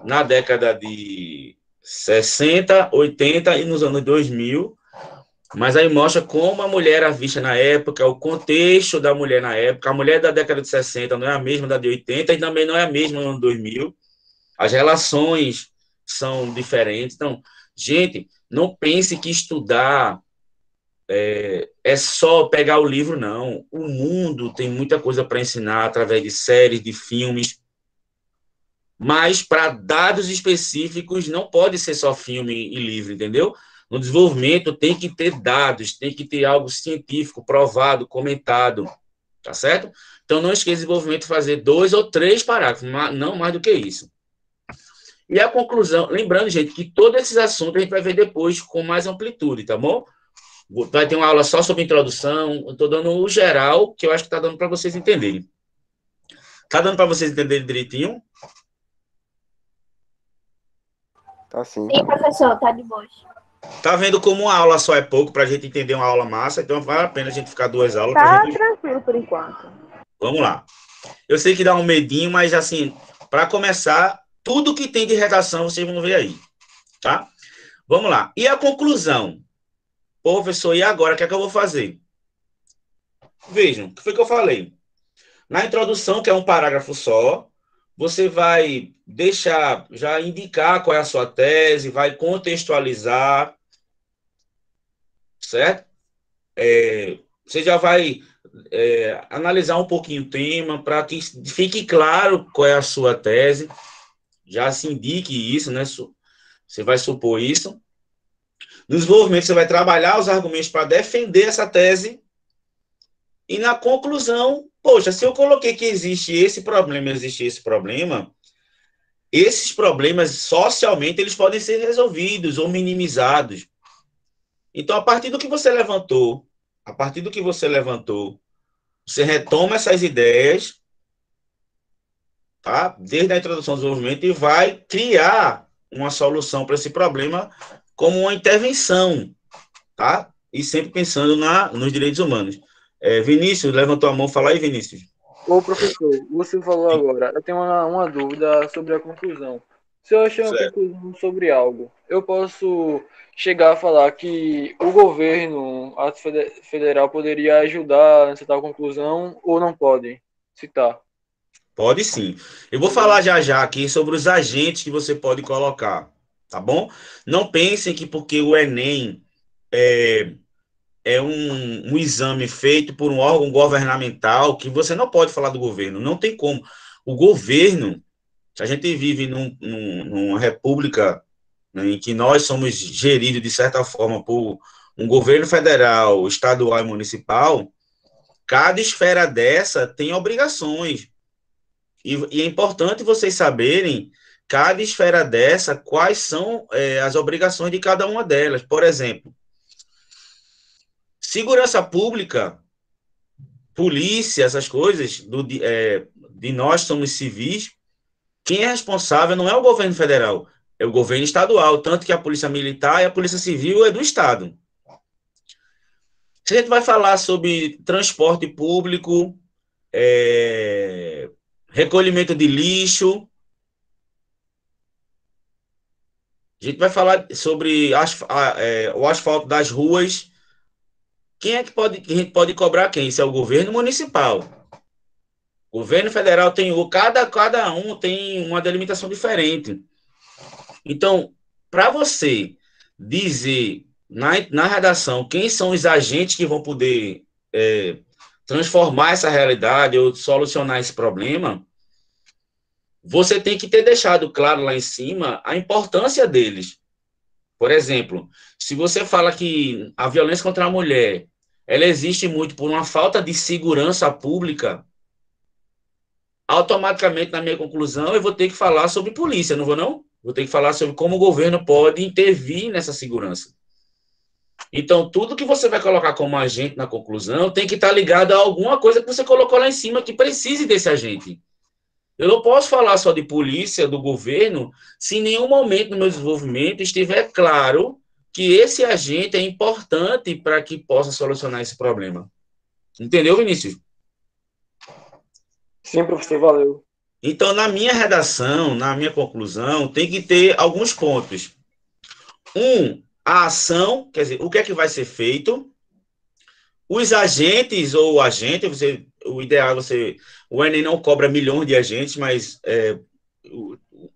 na década de 60, 80 e nos anos 2000, mas aí mostra como a mulher era vista na época, o contexto da mulher na época. A mulher da década de 60 não é a mesma da de 80 e também não é a mesma no ano 2000. As relações são diferentes. Então, gente, não pense que estudar é só pegar o livro, não. O mundo tem muita coisa para ensinar através de séries, de filmes, mas para dados específicos não pode ser só filme e livro, entendeu? No desenvolvimento tem que ter dados, tem que ter algo científico, provado, comentado, tá certo? Então não esqueça de desenvolvimento fazer 2 ou 3 parágrafos, não mais do que isso. E a conclusão, lembrando, gente, que todos esses assuntos a gente vai ver depois com mais amplitude, tá bom? Vai ter uma aula só sobre introdução, eu estou dando o geral, que eu acho que está dando para vocês entenderem. Está dando para vocês entenderem direitinho? Tá sim. Sim, professor, tá de boa. Tá vendo como uma aula só é pouco para a gente entender uma aula massa, então vale a pena a gente ficar 2 aulas. Tá tranquilo por enquanto. Vamos lá. Eu sei que dá um medinho, mas assim, para começar, tudo que tem de redação vocês vão ver aí, tá? Vamos lá. E a conclusão? Pô, professor, e agora? O que é que eu vou fazer? Vejam, o que foi que eu falei? Na introdução, que é um parágrafo só, você vai já indicar qual é a sua tese, vai contextualizar, certo? Você já vai analisar um pouquinho o tema para que fique claro qual é a sua tese, já se indique isso, né? Você vai supor isso. No desenvolvimento, você vai trabalhar os argumentos para defender essa tese. E na conclusão, poxa, se eu coloquei que existe esse problema, esses problemas socialmente eles podem ser resolvidos ou minimizados. Então, a partir do que você levantou, você retoma essas ideias, tá? Desde a introdução do desenvolvimento e vai criar uma solução para esse problema como uma intervenção, tá? E sempre pensando nos direitos humanos. Vinícius, levantou a mão, fala aí, Vinícius. Ô, professor, você falou agora, eu tenho uma dúvida sobre a conclusão. Se eu achar uma conclusão sobre algo, eu posso chegar a falar que o governo, a federal, poderia ajudar nessa tal conclusão ou não pode citar? Pode sim. Eu vou falar já aqui sobre os agentes que você pode colocar, tá bom? Não pensem que porque o Enem é um exame feito por um órgão governamental que você não pode falar do governo. Não tem como. O governo, se a gente vive numa república, né, em que nós somos geridos, de certa forma, por um governo federal, estadual e municipal, cada esfera dessa tem obrigações. E é importante vocês saberem, cada esfera dessa, quais são as obrigações de cada uma delas. Por exemplo, segurança pública polícia, essas coisas, de nós somos civis, quem é responsável não é o governo federal, é o governo estadual, tanto que a polícia militar e a polícia civil é do estado. Se a gente vai falar sobre transporte público, recolhimento de lixo, a gente vai falar sobre o asfalto das ruas. Quem é que a gente pode cobrar quem? Isso é o governo municipal. O governo federal tem cada um tem uma delimitação diferente. Então, para você dizer na redação quem são os agentes que vão poder transformar essa realidade ou solucionar esse problema, você tem que ter deixado claro lá em cima a importância deles. Por exemplo, se você fala que a violência contra a mulher ela existe muito por uma falta de segurança pública, automaticamente, na minha conclusão, eu vou ter que falar sobre polícia, não vou não? Vou ter que falar sobre como o governo pode intervir nessa segurança. Então, tudo que você vai colocar como agente na conclusão tem que estar ligado a alguma coisa que você colocou lá em cima que precise desse agente. Eu não posso falar só de polícia, do governo, se em nenhum momento no meu desenvolvimento estiver claro que esse agente é importante para que possa solucionar esse problema. Entendeu, Vinícius? Sim, professor, valeu. Então, na minha redação, na minha conclusão, tem que ter alguns pontos. A ação, quer dizer, o que é que vai ser feito? Os agentes ou o agente, o ideal é o Enem não cobra milhões de agentes, mas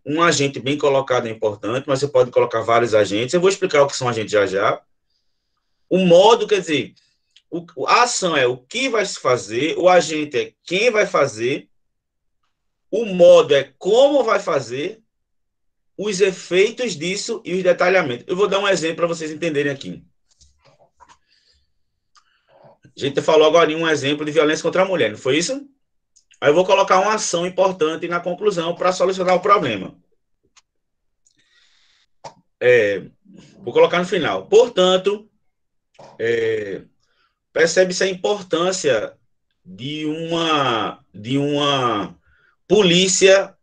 um agente bem colocado é importante, mas você pode colocar vários agentes. Eu vou explicar o que são agentes já já. O modo, quer dizer, a ação é o que vai se fazer, o agente é quem vai fazer, o modo é como vai fazer, os efeitos disso e os detalhamentos. Eu vou dar um exemplo para vocês entenderem aqui. A gente falou agora em um exemplo de violência contra a mulher, não foi isso? Aí eu vou colocar uma ação importante na conclusão para solucionar o problema. Vou colocar no final. Portanto, percebe-se a importância de uma polícia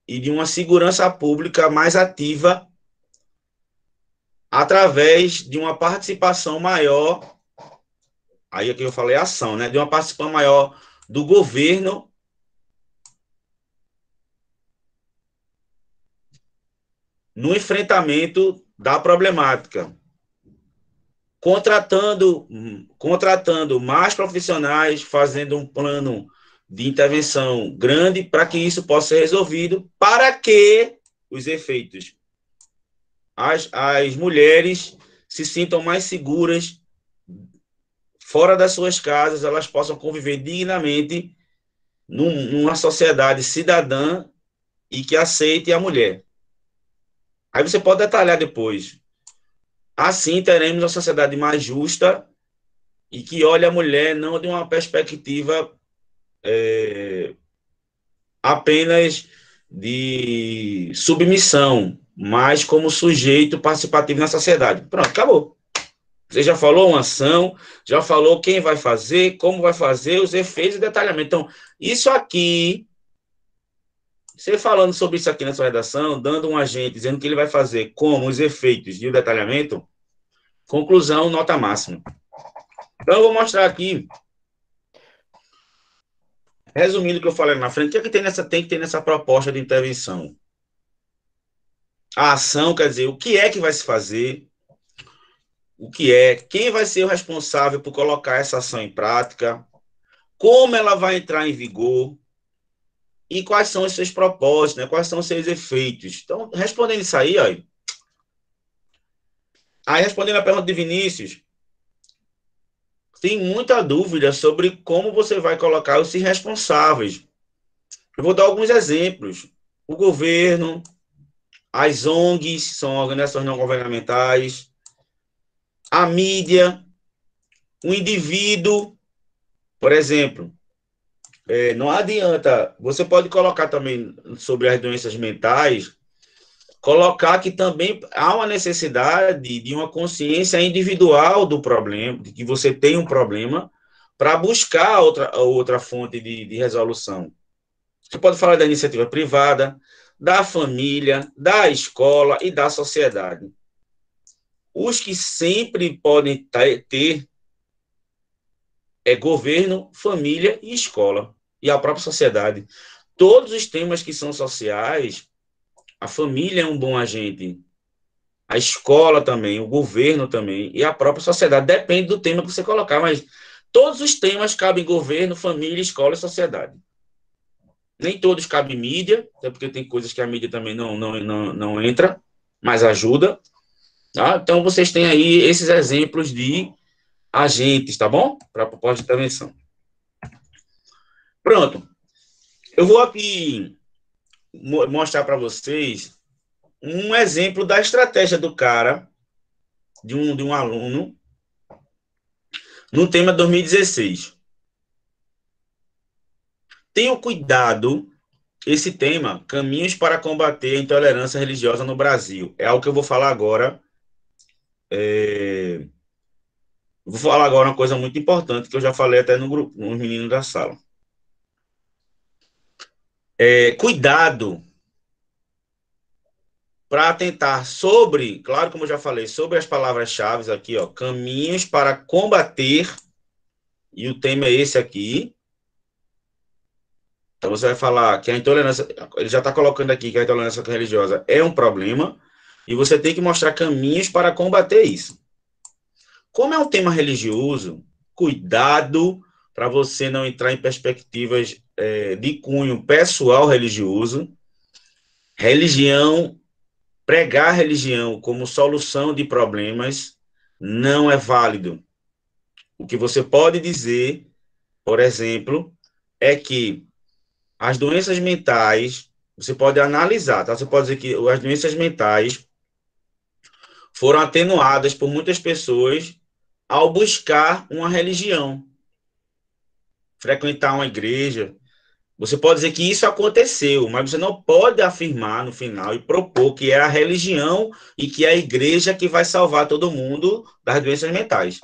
e de uma segurança pública mais ativa através de uma participação maior, aí aqui eu falei ação, né? De uma participação maior do governo no enfrentamento da problemática, contratando mais profissionais, fazendo um plano de intervenção grande para que isso possa ser resolvido, para que os efeitos, as mulheres se sintam mais seguras fora das suas casas, elas possam conviver dignamente numa sociedade cidadã e que aceite a mulher. Aí você pode detalhar depois. Assim teremos uma sociedade mais justa e que olhe a mulher não de uma perspectiva apenas de submissão, mas como sujeito participativo na sociedade. Pronto, acabou. Você já falou uma ação, já falou quem vai fazer, como vai fazer, os efeitos e detalhamento. Então, isso aqui, você falando sobre isso aqui na sua redação, dando um agente, dizendo que ele vai fazer como, os efeitos e o detalhamento, conclusão, nota máxima. Então, eu vou mostrar aqui, resumindo o que eu falei na frente, o que é que tem que ter nessa proposta de intervenção? A ação, quer dizer, o que é que vai se fazer, quem vai ser o responsável por colocar essa ação em prática, como ela vai entrar em vigor e quais são os seus propósitos, né? Quais são os seus efeitos. Então, respondendo isso aí, ó. Aí, respondendo a pergunta de Vinícius, tem muita dúvida sobre como você vai colocar os responsáveis. Eu vou dar alguns exemplos. O governo, as ONGs, são organizações não governamentais, a mídia, o indivíduo, por exemplo, não adianta, você pode colocar também sobre as doenças mentais, colocar que também há uma necessidade de uma consciência individual do problema, de que você tem um problema, para buscar outra fonte de resolução. Você pode falar da iniciativa privada, da família, da escola e da sociedade. Os que sempre podem ter é governo, família e escola, e a própria sociedade. Todos os temas que são sociais, a família é um bom agente, a escola também, o governo também, e a própria sociedade. Depende do tema que você colocar, mas todos os temas cabem governo, família, escola e sociedade. Nem todos cabem mídia, até porque tem coisas que a mídia também não entra, mas ajuda. Tá? Então, vocês têm aí esses exemplos de agentes, tá bom? Para a proposta de intervenção. Pronto. Eu vou aqui mostrar para vocês um exemplo da estratégia do cara, de um aluno, no tema 2016. Tenham cuidado, esse tema, caminhos para combater a intolerância religiosa no Brasil. É algo que eu vou falar agora. Vou falar agora uma coisa muito importante, que eu já falei até no grupo, nos meninos da sala. Cuidado para tentar claro, como eu já falei, sobre as palavras-chave aqui, ó, caminhos para combater, e o tema é esse aqui. Então, você vai falar que a intolerância, ele já está colocando aqui que a intolerância religiosa é um problema, e você tem que mostrar caminhos para combater isso. Como é um tema religioso, cuidado para você não entrar em perspectivas de cunho pessoal religioso. Pregar religião como solução de problemas não é válido. O que você pode dizer, por exemplo, é que as doenças mentais, você pode analisar, tá? Você pode dizer que as doenças mentais foram atenuadas por muitas pessoas ao buscar uma religião, frequentar uma igreja. Você pode dizer que isso aconteceu, mas você não pode afirmar no final e propor que é a religião e que é a igreja que vai salvar todo mundo das doenças mentais.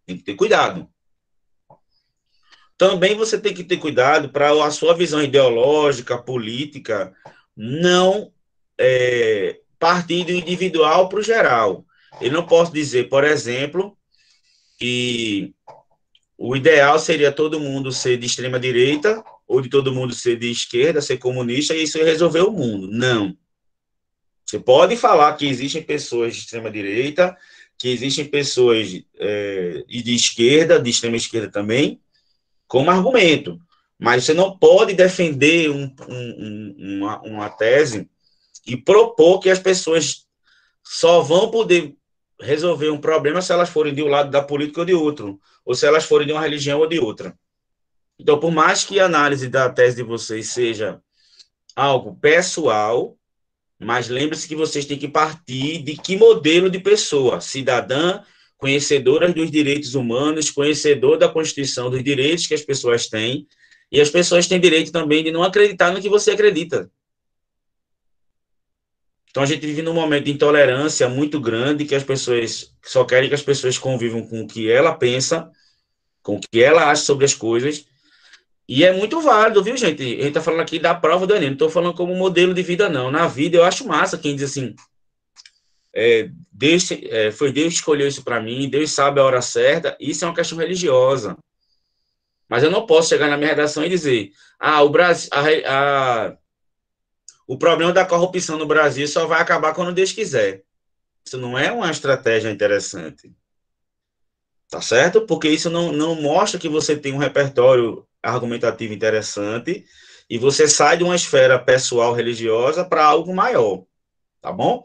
Tem que ter cuidado. Também você tem que ter cuidado para a sua visão ideológica, política, não partir do individual para o geral. Eu não posso dizer, por exemplo, que o ideal seria todo mundo ser de extrema direita ou de todo mundo ser de esquerda, ser comunista, e isso ia resolver o mundo. Não. Você pode falar que existem pessoas de extrema direita, que existem pessoas de esquerda, de extrema esquerda também, como argumento. Mas você não pode defender uma tese e propor que as pessoas só vão poder resolver um problema se elas forem de um lado da política ou de outro, ou se elas forem de uma religião ou de outra. Então, por mais que a análise da tese de vocês seja algo pessoal, mas lembre-se que vocês têm que partir de que modelo de pessoa? Cidadã, conhecedora dos direitos humanos, conhecedor da Constituição, dos direitos que as pessoas têm, e as pessoas têm direito também de não acreditar no que você acredita. Então, a gente vive num momento de intolerância muito grande, que as pessoas só querem que as pessoas convivam com o que ela pensa, com o que ela acha sobre as coisas, e é muito válido, viu, gente? A gente tá falando aqui da prova do Enem, não tô falando como modelo de vida, não. Na vida, eu acho massa quem diz assim, foi Deus que escolheu isso para mim, Deus sabe a hora certa, isso é uma questão religiosa. Mas eu não posso chegar na minha redação e dizer, o Brasil, o problema da corrupção no Brasil só vai acabar quando Deus quiser. Isso não é uma estratégia interessante. Tá certo? Porque isso não mostra que você tem um repertório argumentativo interessante e você sai de uma esfera pessoal religiosa para algo maior. Tá bom?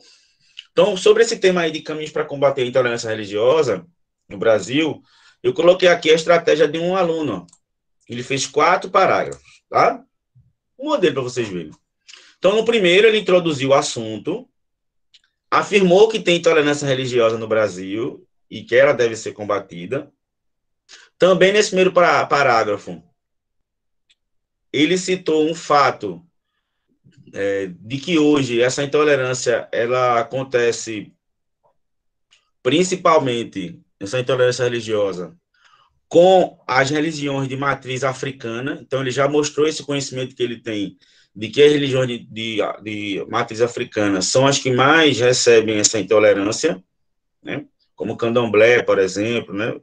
Então, sobre esse tema aí de caminhos para combater a intolerância religiosa no Brasil, eu coloquei aqui a estratégia de um aluno. Ele fez 4 parágrafos, tá? Um modelo para vocês verem. Então, no primeiro, ele introduziu o assunto, afirmou que tem intolerância religiosa no Brasil e que ela deve ser combatida. Também, nesse primeiro parágrafo, ele citou um fato de que hoje essa intolerância ela acontece principalmente, essa intolerância religiosa, com as religiões de matriz africana. Então, ele já mostrou esse conhecimento que ele tem de que as religiões de matriz africana são as que mais recebem essa intolerância, né? Como o candomblé, por exemplo, né?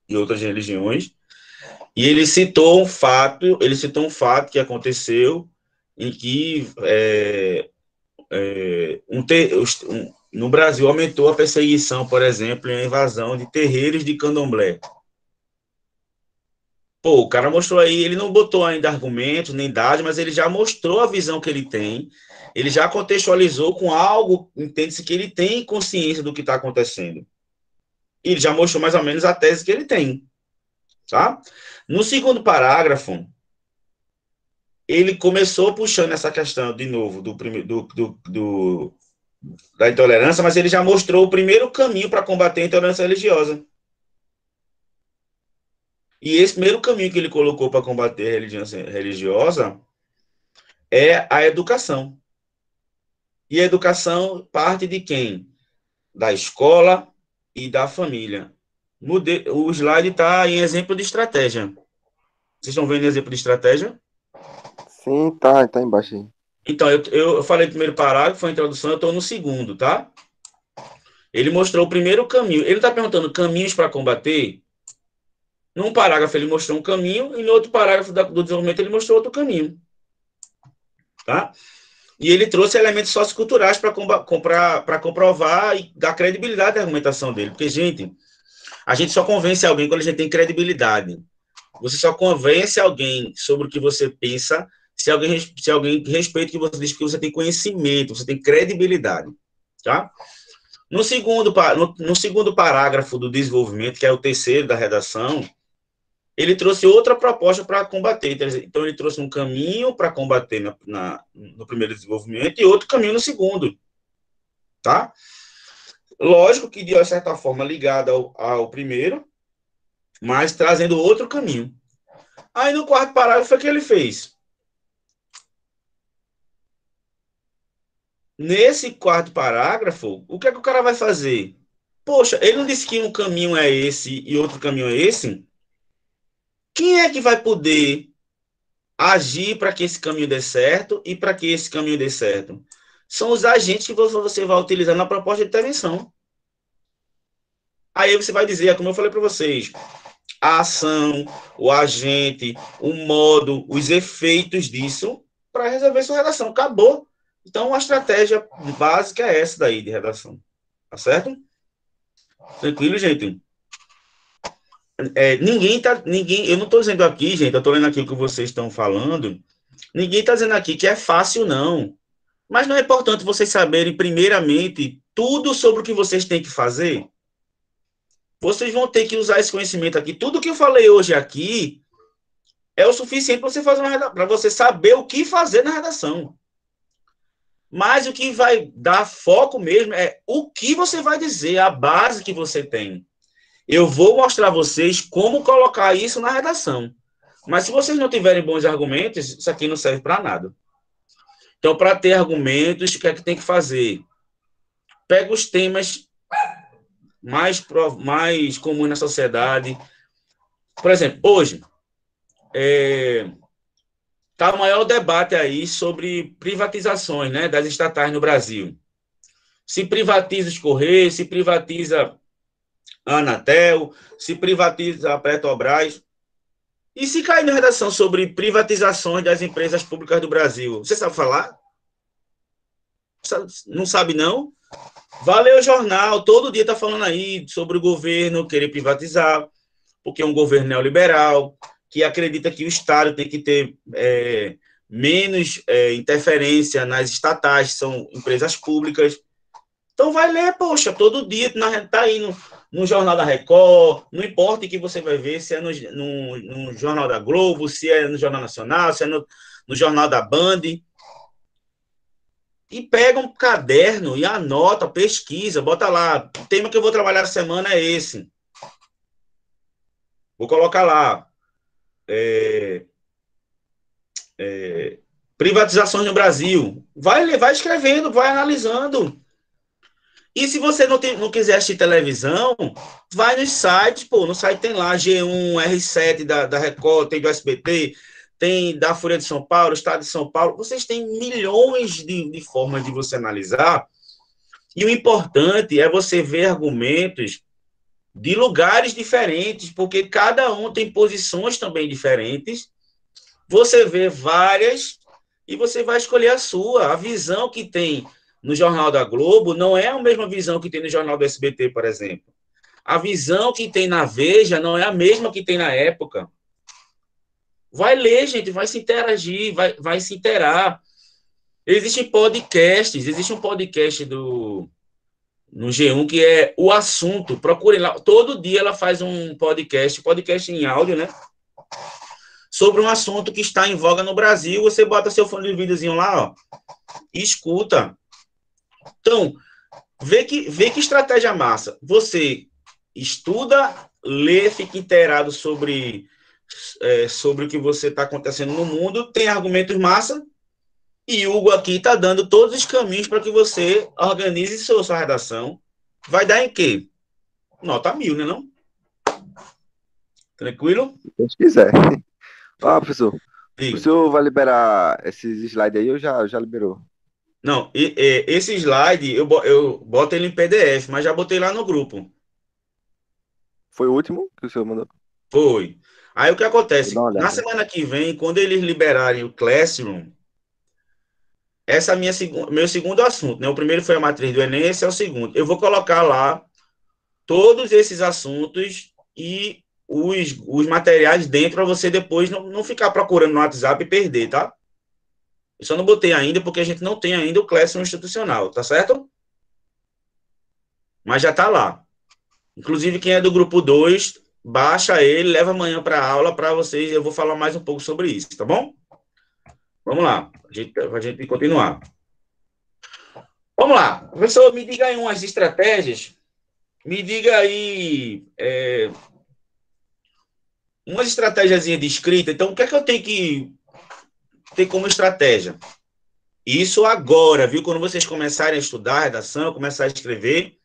E outras religiões. E ele citou um fato que aconteceu em que no Brasil aumentou a perseguição, por exemplo, e a invasão de terreiros de candomblé. Pô, o cara mostrou aí, ele não botou ainda argumentos, nem dados, mas ele já mostrou a visão que ele tem, ele já contextualizou com algo, entende-se que ele tem consciência do que está acontecendo. E ele já mostrou mais ou menos a tese que ele tem, tá? No segundo parágrafo, ele começou puxando essa questão, de novo, da intolerância, mas ele já mostrou o primeiro caminho para combater a intolerância religiosa. E esse primeiro caminho que ele colocou para combater a religião religiosa é a educação. E a educação parte de quem? Da escola e da família. O slide está em exemplo de estratégia. Vocês estão vendo exemplo de estratégia? Sim, tá embaixo aí. Então, eu falei o primeiro parágrafo, foi a introdução, eu estou no segundo, tá? Ele mostrou o primeiro caminho. Ele está perguntando caminhos para combater. Num parágrafo ele mostrou um caminho, e no outro parágrafo do desenvolvimento ele mostrou outro caminho. Tá? E ele trouxe elementos socioculturais para comprovar e dar credibilidade à argumentação dele. Porque, gente, a gente só convence alguém quando a gente tem credibilidade. Você só convence alguém sobre o que você pensa se alguém respeita o que você diz, que você tem conhecimento, você tem credibilidade. Tá? No segundo parágrafo do desenvolvimento, que é o terceiro da redação, ele trouxe outra proposta para combater. Então, ele trouxe um caminho para combater no primeiro desenvolvimento e outro caminho no segundo. Tá? Lógico que, de certa forma, ligado ao primeiro, mas trazendo outro caminho. Aí, no quarto parágrafo, o que ele fez? Nesse quarto parágrafo, o que é que o cara vai fazer? Poxa, ele não disse que um caminho é esse e outro caminho é esse? Quem é que vai poder agir para que esse caminho dê certo e para que esse caminho dê certo? São os agentes que você vai utilizar na proposta de intervenção. Aí você vai dizer, como eu falei para vocês, a ação, o agente, o modo, os efeitos disso para resolver sua redação. Acabou. Então, a estratégia básica é essa daí de redação. Tá certo? Tranquilo, gente? Eu não estou dizendo aqui, gente, eu estou lendo aqui o que vocês estão falando, ninguém está dizendo aqui que é fácil, não. Mas não é importante vocês saberem, primeiramente, tudo sobre o que vocês têm que fazer? Vocês vão ter que usar esse conhecimento aqui. Tudo que eu falei hoje aqui é o suficiente para você saber o que fazer na redação. Mas o que vai dar foco mesmo é o que você vai dizer, a base que você tem. Eu vou mostrar a vocês como colocar isso na redação. Mas se vocês não tiverem bons argumentos, isso aqui não serve para nada. Então, para ter argumentos, o que é que tem que fazer? Pega os temas mais comuns na sociedade. Por exemplo, hoje, está o maior debate aí sobre privatizações, né, das estatais no Brasil. Se privatiza os Correios, se privatiza a Anatel, se privatiza a Petrobras. E se cair na redação sobre privatizações das empresas públicas do Brasil, você sabe falar? Não sabe, não? Valeu o jornal, todo dia está falando aí sobre o governo querer privatizar, porque é um governo neoliberal, que acredita que o Estado tem que ter menos interferência nas estatais, que são empresas públicas. Então vai ler, poxa, todo dia está aí no Jornal da Record, não importa em que você vai ver, se é no Jornal da Globo, se é no Jornal Nacional, se é no Jornal da Band. E pega um caderno e anota, pesquisa, bota lá, o tema que eu vou trabalhar essa semana é esse. Vou colocar lá. Privatizações no Brasil. Vai escrevendo, vai analisando. E se você não quiser assistir televisão, vai nos sites, pô, no site tem lá G1, R7 da Record, tem do SBT, tem da Folha de São Paulo, Estado de São Paulo. Vocês têm milhões de formas de você analisar. E o importante é você ver argumentos de lugares diferentes, porque cada um tem posições também diferentes. Você vê várias e você vai escolher a sua. A visão que tem no Jornal da Globo não é a mesma visão que tem no Jornal do SBT, por exemplo. A visão que tem na Veja não é a mesma que tem na Época. Vai ler, gente, vai se interagir, vai se interar. Existem podcasts, existe um podcast no G1 que é O Assunto. Procurem lá. Todo dia ela faz um podcast em áudio, né? Sobre um assunto que está em voga no Brasil. Você bota seu fone de videozinho lá, ó, e escuta. Então, vê que estratégia massa. Você estuda, lê, fica inteirado sobre o que você está acontecendo no mundo, tem argumentos massa, e Hugo aqui está dando todos os caminhos para que você organize sua redação. Vai dar em quê? Nota 1000, né, não? Tranquilo? Se quiser. Ah, professor, Diga. o senhor vai liberar esses slides aí ou já liberou? Não, esse slide eu boto ele em PDF, mas já botei lá no grupo. Foi o último que o senhor mandou? Foi. Aí o que acontece? Vou dar uma olhada. Na semana que vem, quando eles liberarem o Classroom, essa é meu segundo assunto, né? O primeiro foi a matriz do Enem, esse é o segundo. Eu vou colocar lá todos esses assuntos e os materiais dentro para você depois não ficar procurando no WhatsApp e perder, tá? Eu só não botei ainda porque a gente não tem ainda o Classroom institucional, tá certo? Mas já tá lá. Inclusive, quem é do grupo 2, baixa ele, leva amanhã para a aula para vocês. Eu vou falar mais um pouco sobre isso, tá bom? Vamos lá, a gente continuar. Vamos lá. Professor, me diga aí umas estratégias. Me diga aí umas estratégiazinhas de escrita. Então, o que é que eu tenho que ter como estratégia? Isso agora, viu? Quando vocês começarem a estudar a redação, começar a escrever,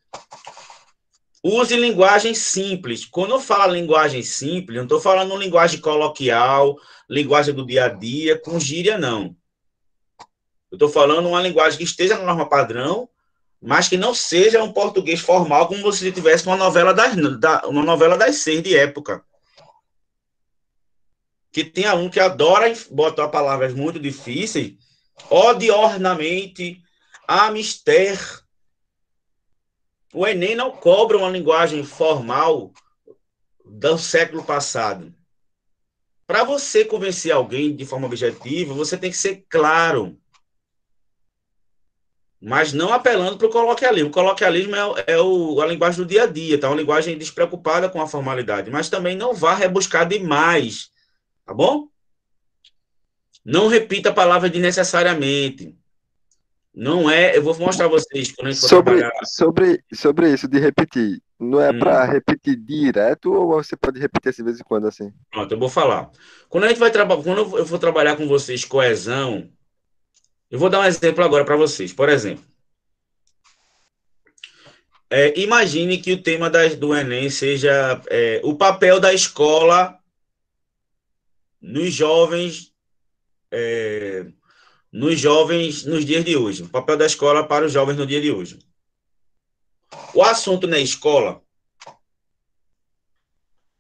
use linguagem simples. Quando eu falo linguagem simples, não estou falando linguagem coloquial, linguagem do dia a dia, com gíria, não. Eu estou falando uma linguagem que esteja na norma padrão, mas que não seja um português formal, como se tivesse uma novela das 6 de época. Que tem aluno que adora botar palavras muito difíceis, odiornamente, amister. O Enem não cobra uma linguagem formal do século passado. Para você convencer alguém de forma objetiva, você tem que ser claro, mas não apelando para o coloquialismo. O coloquialismo é a linguagem do dia a dia, tá? Uma linguagem despreocupada com a formalidade, mas também não vá rebuscar demais, tá bom? Não repita palavras desnecessariamente. Não é, eu vou mostrar a vocês quando a gente for trabalhar. Sobre isso de repetir, não é para repetir direto ou você pode repetir assim de vez em quando assim? Pronto, eu vou falar. Quando eu for trabalhar com vocês coesão, eu vou dar um exemplo agora para vocês. Por exemplo, imagine que o tema do Enem seja o papel da escola nos jovens nos dias de hoje. O papel da escola para os jovens no dia de hoje. O assunto na escola,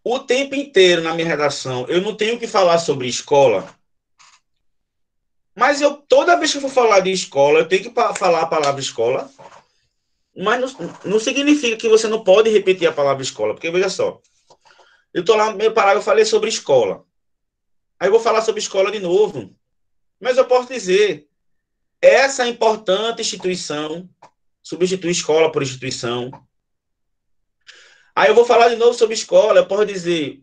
o tempo inteiro na minha redação, eu não tenho que falar sobre escola, mas toda vez que eu for falar de escola, eu tenho que falar a palavra escola, mas não significa que você não pode repetir a palavra escola, porque veja só, eu estou lá no meu parágrafo, eu falei sobre escola, aí eu vou falar sobre escola de novo, mas eu posso dizer, essa importante instituição substitui escola por instituição. Aí eu vou falar de novo sobre escola, eu posso dizer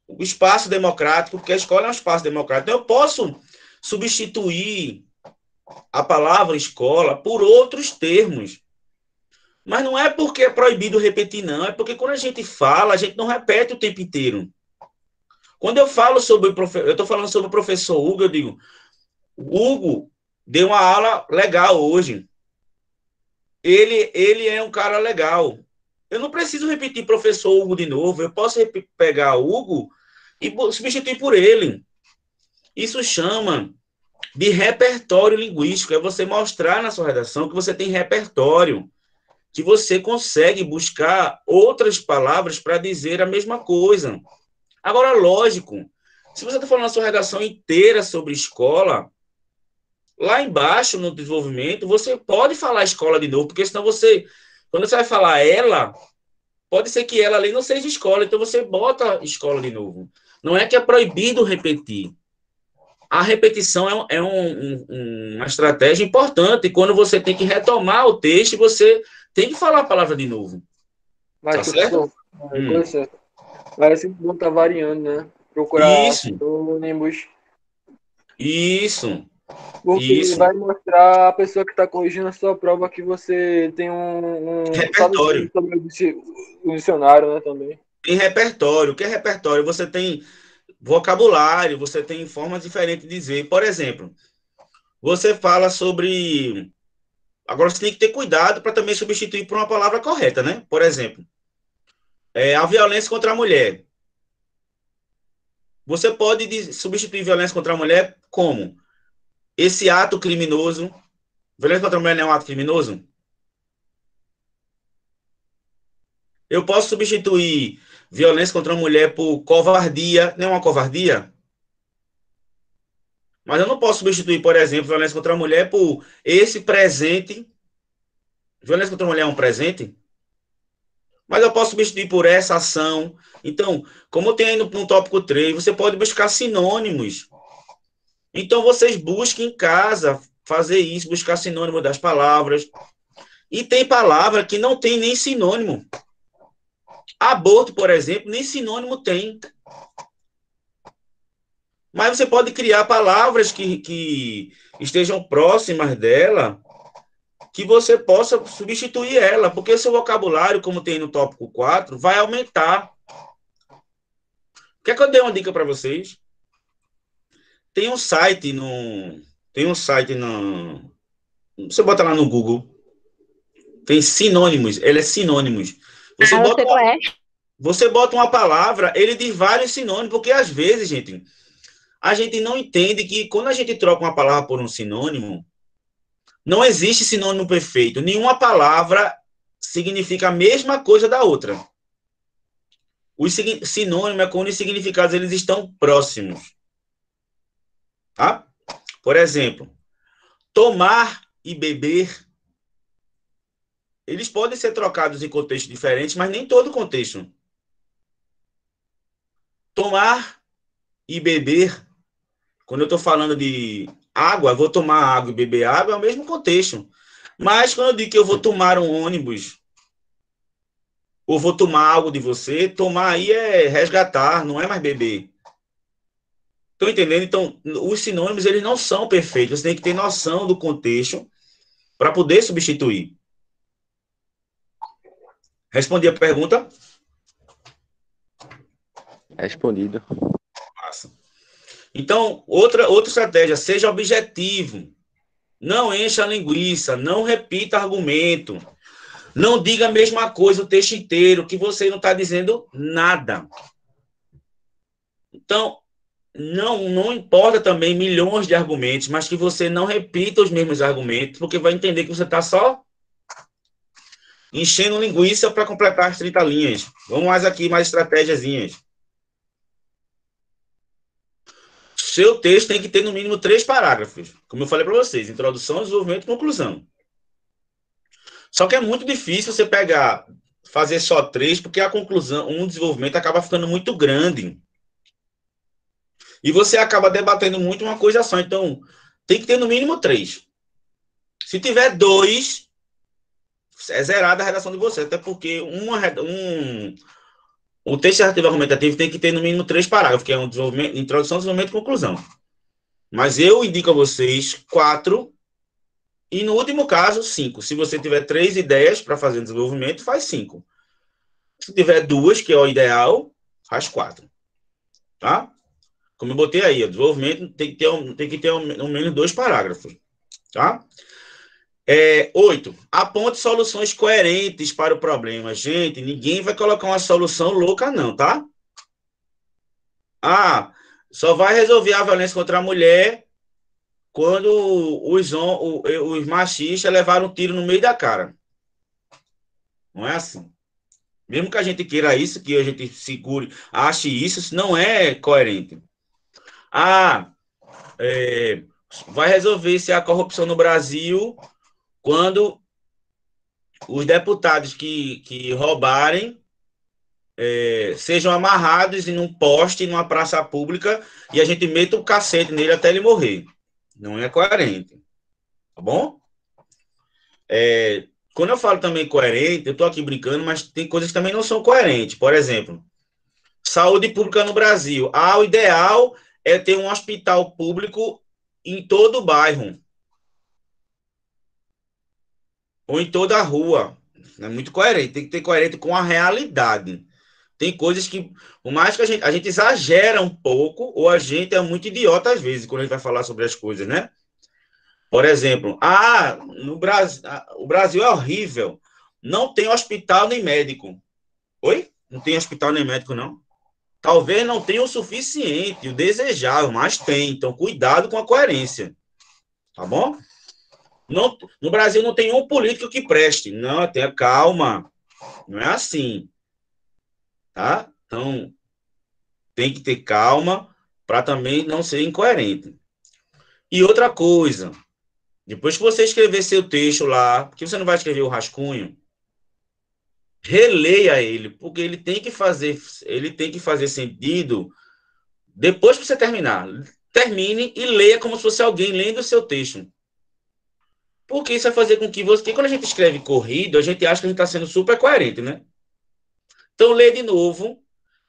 o espaço democrático, porque a escola é um espaço democrático. Então, eu posso substituir a palavra escola por outros termos. Mas não é porque é proibido repetir, não. É porque quando a gente fala, a gente não repete o tempo inteiro. Quando eu falo eu estou falando sobre o professor Hugo, eu digo, Hugo deu uma aula legal hoje. ele é um cara legal. Eu não preciso repetir professor Hugo de novo, eu posso pegar o Hugo e substituir por ele. Isso chama de repertório linguístico, é você mostrar na sua redação que você tem repertório, que você consegue buscar outras palavras para dizer a mesma coisa. Agora, lógico, se você está falando a sua redação inteira sobre escola, lá embaixo no desenvolvimento, você pode falar escola de novo, porque senão quando você vai falar ela, pode ser que ela ali não seja escola, então você bota escola de novo. Não é que é proibido repetir. A repetição é uma estratégia importante. Quando você tem que retomar o texto, você tem que falar a palavra de novo. Mas, tá certo? Coisa certa. Mas é sempre bom estar variando, né? Procurar Isso. sinônimos. Isso. Porque Isso. vai mostrar a pessoa que está corrigindo a sua prova que você tem repertório. Sabe sobre o dicionário, né, também. Tem repertório. O que é repertório? Você tem vocabulário, você tem formas diferentes de dizer. Por exemplo, você fala sobre... Agora, você tem que ter cuidado para também substituir por uma palavra correta, né? Por exemplo, a violência contra a mulher. Você pode substituir violência contra a mulher como? Esse ato criminoso. Violência contra a mulher não é um ato criminoso? Eu posso substituir violência contra a mulher por covardia. Não é uma covardia? Mas eu não posso substituir, por exemplo, violência contra a mulher por esse presente. Violência contra a mulher é um presente? Mas eu posso substituir por essa ação. Então, como tem aí no tópico 3, você pode buscar sinônimos. Então, vocês busquem em casa fazer isso, buscar sinônimo das palavras. E tem palavra que não tem nem sinônimo. Aborto, por exemplo, nem sinônimo tem. Mas você pode criar palavras que estejam próximas dela, que você possa substituir ela, porque seu vocabulário, como tem no tópico 4, vai aumentar. Quer que eu dê uma dica para vocês? Tem um site você bota lá no Google, tem sinônimos, ele é sinônimos. Você bota uma palavra, ele diz vários sinônimos, porque às vezes, gente, a gente não entende que quando a gente troca uma palavra por um sinônimo, não existe sinônimo perfeito. Nenhuma palavra significa a mesma coisa da outra. O sinônimo é quando os significados eles estão próximos. Tá? Por exemplo, tomar e beber, eles podem ser trocados em contextos diferentes, mas nem todo contexto. Tomar e beber, quando eu estou falando de água, vou tomar água e beber água, é o mesmo contexto. Mas quando eu digo que eu vou tomar um ônibus, ou vou tomar algo de você, tomar aí é resgatar, não é mais beber. Estão entendendo? Então, os sinônimos, eles não são perfeitos. Você tem que ter noção do contexto para poder substituir. Respondi a pergunta? Respondido. Massa. Então, outra estratégia, seja objetivo. Não encha a linguiça, não repita argumento. Não diga a mesma coisa o texto inteiro, que você não está dizendo nada. Então, não importa também milhões de argumentos, mas que você não repita os mesmos argumentos, porque vai entender que você está só enchendo linguiça para completar as 30 linhas. Vamos mais aqui, mais estratégiazinhas. Seu texto tem que ter no mínimo 3 parágrafos. Como eu falei para vocês, introdução, desenvolvimento e conclusão. Só que é muito difícil você fazer só 3, porque a conclusão, desenvolvimento acaba ficando muito grande. E você acaba debatendo muito uma coisa só. Então, tem que ter no mínimo 3. Se tiver 2, é zerada a redação de você. Até porque o texto narrativo argumentativo tem que ter no mínimo 3 parágrafos, que é um introdução, desenvolvimento e conclusão. Mas eu indico a vocês 4 e, no último caso, 5. Se você tiver 3 ideias para fazer desenvolvimento, faz 5. Se tiver 2, que é o ideal, faz 4. Tá? Como eu botei aí, o desenvolvimento tem que ter no menos 2 parágrafos. Tá? 8. Aponte soluções coerentes para o problema. Gente, ninguém vai colocar uma solução louca, não, tá? Só vai resolver a violência contra a mulher quando os machistas levaram um tiro no meio da cara. Não é assim. Mesmo que a gente queira isso, que a gente segure, ache isso não é coerente. Vai resolver se a corrupção no Brasil quando os deputados que roubarem sejam amarrados em um poste, numa praça pública, e a gente meta o cacete nele até ele morrer. Não é coerente. Tá bom? Quando eu falo também coerente, eu estou aqui brincando, mas tem coisas que também não são coerentes. Por exemplo, saúde pública no Brasil. O ideal é ter um hospital público em todo o bairro. Ou em toda a rua. É muito coerente. Tem que ter coerente com a realidade. Tem coisas que, por mais que a gente exagera um pouco, ou a gente é muito idiota às vezes, quando a gente vai falar sobre as coisas, né? Por exemplo, no Brasil, o Brasil é horrível. Não tem hospital nem médico. Oi? Não tem hospital nem médico, não? Talvez não tenha o suficiente, o desejável, mas tem. Então, cuidado com a coerência. Tá bom? No Brasil não tem um político que preste. Não, tenha calma. Não é assim. Tá? Então, tem que ter calma para também não ser incoerente. E outra coisa, depois que você escrever seu texto lá, porque você não vai escrever o rascunho, releia ele, porque ele tem que fazer sentido depois que você terminar. Termine e leia como se fosse alguém lendo o seu texto. Porque isso vai fazer com que você... Quando a gente escreve corrido, a gente acha que a gente está sendo super coerente, né? Então, lê de novo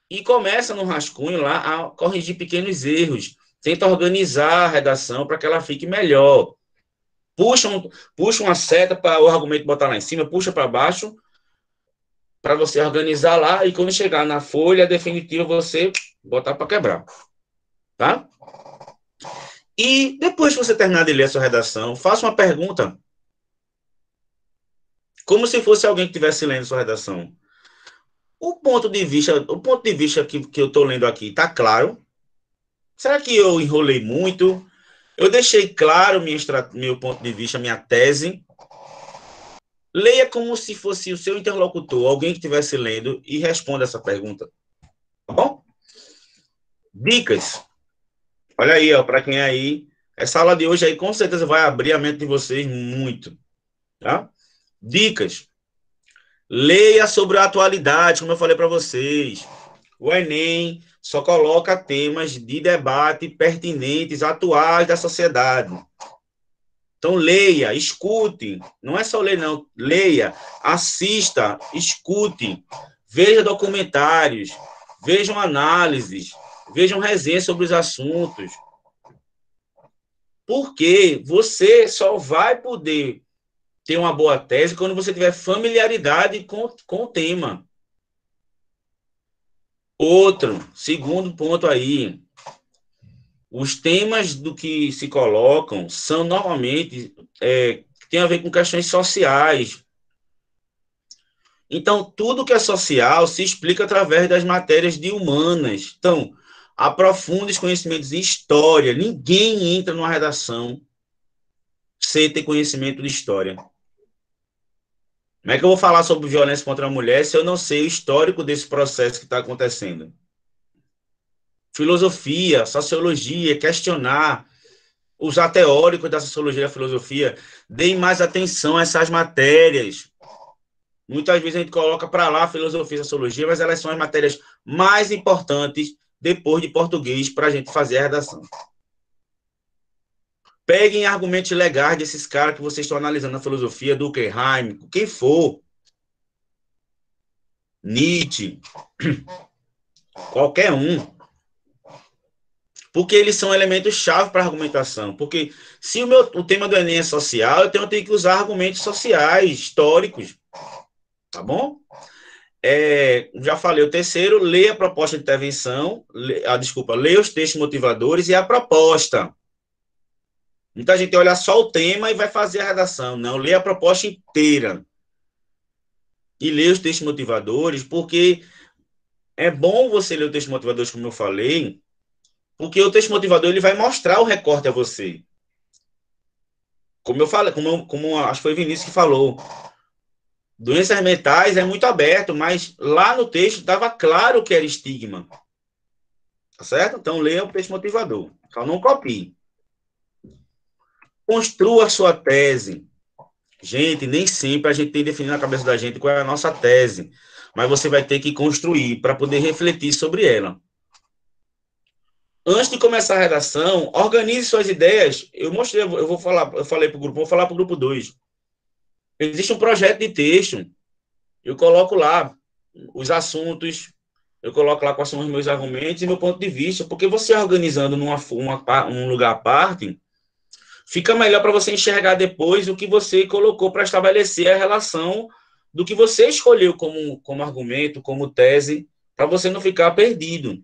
e começa no rascunho lá a corrigir pequenos erros. Tenta organizar a redação para que ela fique melhor. Puxa uma seta para o argumento botar lá em cima, puxa para baixo, para você organizar lá, e quando chegar na folha definitiva, você botar para quebrar. Tá? E depois que você terminar de ler a sua redação, faça uma pergunta. Como se fosse alguém que estivesse lendo a sua redação. O ponto de vista que eu estou lendo aqui está claro? Será que eu enrolei muito? Eu deixei claro meu ponto de vista, minha tese? Leia como se fosse o seu interlocutor, alguém que estivesse lendo, e responda essa pergunta. Tá bom? Dicas. Olha aí, para quem é aí. Essa aula de hoje aí com certeza vai abrir a mente de vocês muito. Tá? Dicas. Leia sobre a atualidade, como eu falei para vocês. O Enem só coloca temas de debate pertinentes, atuais da sociedade. Então, leia, escute. Não é só ler, não. Leia, assista, escute. Veja documentários, vejam análises, vejam resenhas sobre os assuntos. Porque você só vai poder ter uma boa tese quando você tiver familiaridade com o tema. Segundo ponto aí, os temas do que se colocam são normalmente, tem a ver com questões sociais. Então, tudo que é social se explica através das matérias de humanas. Então, aprofunde os conhecimentos em história. Ninguém entra numa redação sem ter conhecimento de história. Como é que eu vou falar sobre violência contra a mulher se eu não sei o histórico desse processo que está acontecendo? Filosofia, sociologia, questionar, usar teóricos da sociologia e da filosofia. Deem mais atenção a essas matérias. Muitas vezes a gente coloca para lá a filosofia e a sociologia, mas elas são as matérias mais importantes depois de português para a gente fazer a redação. Peguem argumentos legais desses caras que vocês estão analisando na filosofia, Durkheim, quem for. Nietzsche. Qualquer um. Porque eles são elementos-chave para a argumentação. Porque se o tema do Enem é social, eu tenho que usar argumentos sociais, históricos. Tá bom? Já falei o terceiro, leia a proposta de intervenção, leia os textos motivadores e a proposta. Muita gente olha só o tema e vai fazer a redação. Não, lê a proposta inteira. E lê os textos motivadores, porque é bom você ler o texto motivador, como eu falei, porque o texto motivador ele vai mostrar o recorte a você. Como eu falei, como acho que foi o Vinícius que falou, doenças mentais é muito aberto, mas lá no texto estava claro que era estigma. Tá certo? Então, leia o texto motivador. Só não copie. Construa a sua tese. Gente, nem sempre a gente tem definido na cabeça da gente qual é a nossa tese, mas você vai ter que construir para poder refletir sobre ela. Antes de começar a redação, organize suas ideias. Eu falei para o grupo, vou falar para o grupo 2. Existe um projeto de texto. Eu coloco lá os assuntos, eu coloco lá quais são os meus argumentos e meu ponto de vista, porque você organizando um lugar à parte, fica melhor para você enxergar depois o que você colocou para estabelecer a relação do que você escolheu como argumento, como tese, para você não ficar perdido.